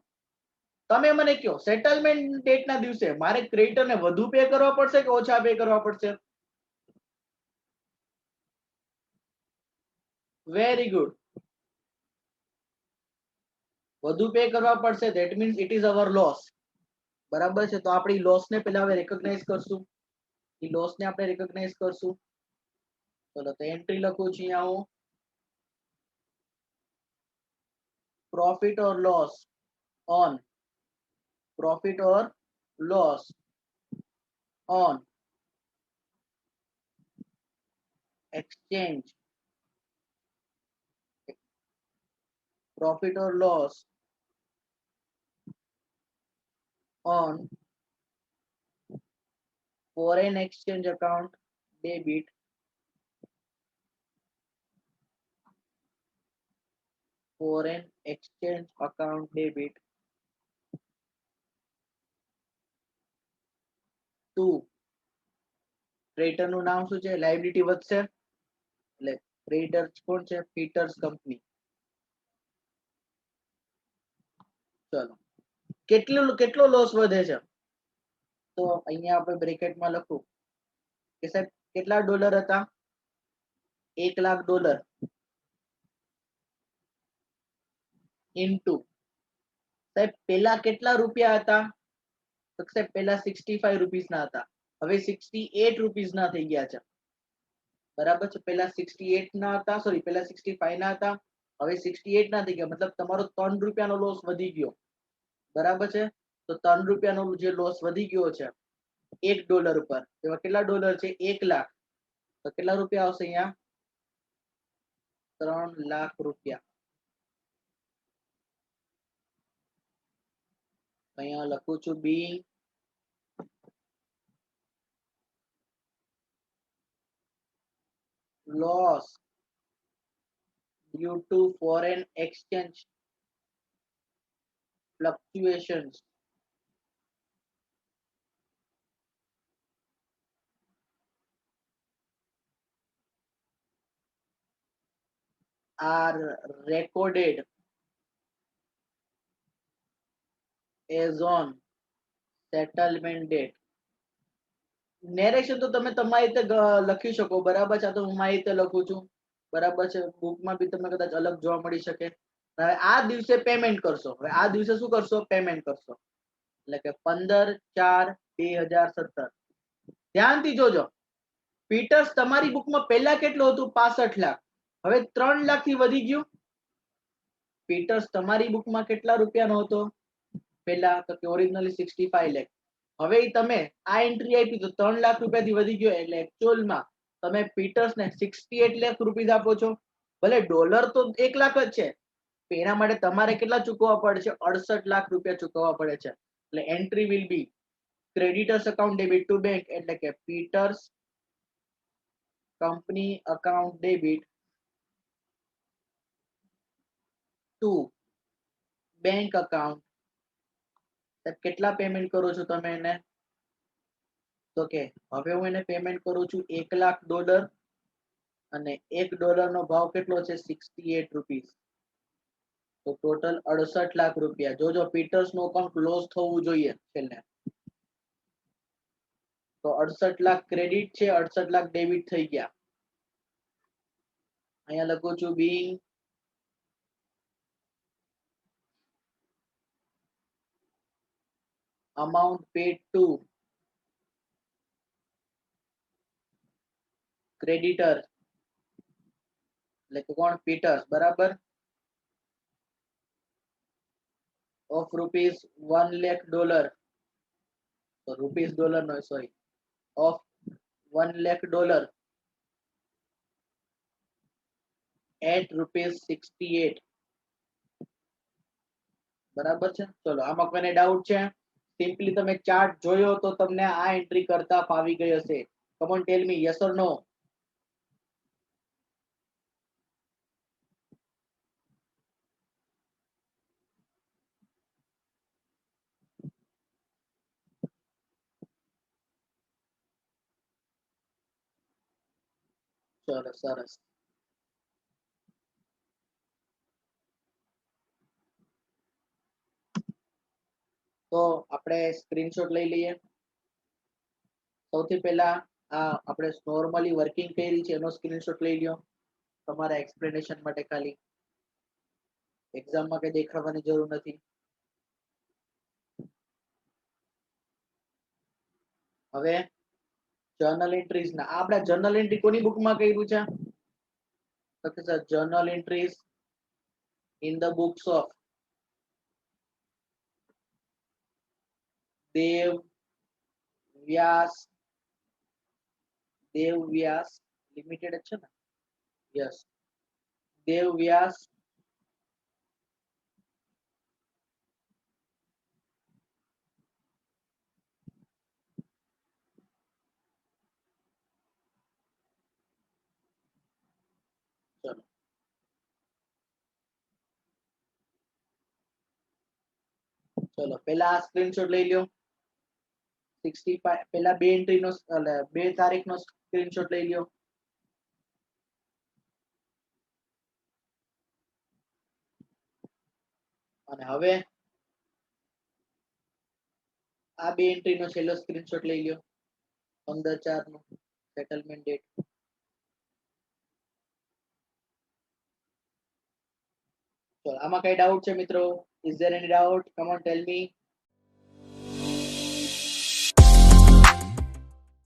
તમે મને કહો સેટલમેન્ટ ડેટના દિવસે મારે ક્રેડિટરને વધુ પે કરવા પડશે કે ઓછા પે કરવા પડશે? વેરી ગુડ, વધુ પે કરવા પડશે. That means it is our loss. બરાબર છે, તો આપણી લોસને પહેલા હવે રેકોગ્નાઇઝ કરશું. ચલો તો એન્ટ્રી લખું છું અહીંયા હું, profit or loss on exchange, profit or loss on foreign exchange account debit, foreign exchange account debit to creditor નું નામ શું છે? લાયબિલિટી વધશે એટલે ક્રેડિટર કોણ છે? Peters company. ચલો કેટલો લોસ વધે છે? તો અહીંયા આપણે બ્રેકેટમાં લખું કે સાહેબ કેટલા ડોલર હતા? $1,00,000 ઇન્ટુ સાહેબ પેલા કેટલા રૂપિયા હતા? તો સાહેબ પેલા 65 રૂપીસ ના હતા, હવે 68 રૂપીસ ના થઈ ગયા છે. બરાબર છે, પેલા 68 ના હતા, સોરી પેલા 65 ના હતા, હવે 68 ના થઈ ગયા, મતલબ તમારો 3 રૂપિયાનો લોસ વધી ગયો. બરાબર છે, તો 3 રૂપિયાનો જે લોસ વધી ગયો છે $1 ઉપર, એમાં કેટલા ડોલર છે? 1,00,000. તો કેટલા રૂપિયા આવશે અહીંયા? 3 લાખ રૂપિયા. અહીંયા લખું છું બી loss due to foreign exchange fluctuations are recorded as on settlement date. Narration તો તમે તમારી રીતે લખી શકો. બરાબર છે, તો હું મારી રીતે લખું છું. બરાબર છે, બુકમાં બી તમને કદાચ અલગ જોવા મળી શકે. હવે આ દિવસે પેમેન્ટ કરશો. હવે આ દિવસે શું કરશો? પેમેન્ટ કરશો. એટલે કે 15/4/2017. ધ્યાનથી જોજો, પીટર્સ તમારી બુકમાં પહેલા કેટલું હતું? 65 લાખ. હવે 3 લાખ થી વધી ગયું. પીટર્સ તમારી બુકમાં કેટલા રૂપિયાનો હતો પહેલા? તો કે ઓરિજિનલી 65 લાખ. હવે તમે આ એન્ટ્રી આપી તો 3 લાખ રૂપિયાથી વધી ગયો, એટલે એકચ્યુઅલમાં તમે પીટર્સ ને 68 લાખ રૂપીસ આપો છો, ભલે ડોલર તો 1 લાખ જ છે, એના માટે તમારે કેટલા ચૂકવવા પડે છે? 68 લાખ રૂપિયા ચૂકવવા પડે છે. એટલે entry will B creditors account debit to bank, એટલે કે Peters company account debit to bank account. કેટલા પેમેન્ટ કરો છો તમે એને? તો કે હવે હું એને પેમેન્ટ કરું છું $1 લાખ, અને $1 નો ભાવ કેટલો છે? 68 રૂપીસ. તો ટોટલ 68 લાખ રૂપિયા. જોજો પીટર્સ નું અકાઉન્ટ ક્લોઝ થવું જોઈએ છેલ્લે. તો 68 લાખ ક્રેડિટ છે, 68 લાખ ડેબિટ થઈ ગયા. અહીંયા લખું છું Bing amount paid to creditor, એટલે કે કોણ? પીટર્સ, બરાબર, of rupees $1 lakh, so rupees dollar no, sorry, of $1 lakh at rupees 68. બરાબર છે. ચલો આમાં કોઈને ડાઉટ છે? સિમ્પલી તમે ચાર્ટ જોયો તો તમને આ એન્ટ્રી કરતા ફાવી ગઈ હશે. Come on tell me, yes or no? ચલો સરસ. તો આપણે સ્ક્રીનશોટ લઈ લઈએ. સૌથી પહેલા આ આપણે નોર્મલી વર્કિંગ કરી છે એનો સ્ક્રીનશોટ લઈ લ્યો, તમારા એક્સપ્લેનેશન માટે. ખાલી એક્ઝામમાં કઈ દેખાડવાની જરૂર નથી. હવે જર્નલ એન્ટ્રીઝ ના, આપણે જર્નલ એન્ટ્રી કોની બુકમાં કર્યું છે? તો કે sir journal entries in the books of Dev Vyas limited છે ને? યસ, દેવ વ્યાસ ચલો પહેલા આ સ્ક્રીનશોટ લઈ લ્યો. 65 પહેલા બે એન્ટ્રી નો, એટલે 2 તારીખ નો સ્ક્રીનશોટ લઈ લ્યો. અને હવે આ બે એન્ટ્રી નો છેલ્લો સ્ક્રીનશોટ લઈ લ્યો, 15/4 નો સેટલમેન્ટ ડેટ. ચલો આમાં કઈ ડાઉટ છે મિત્રો? Is there any doubt? Come on tell me.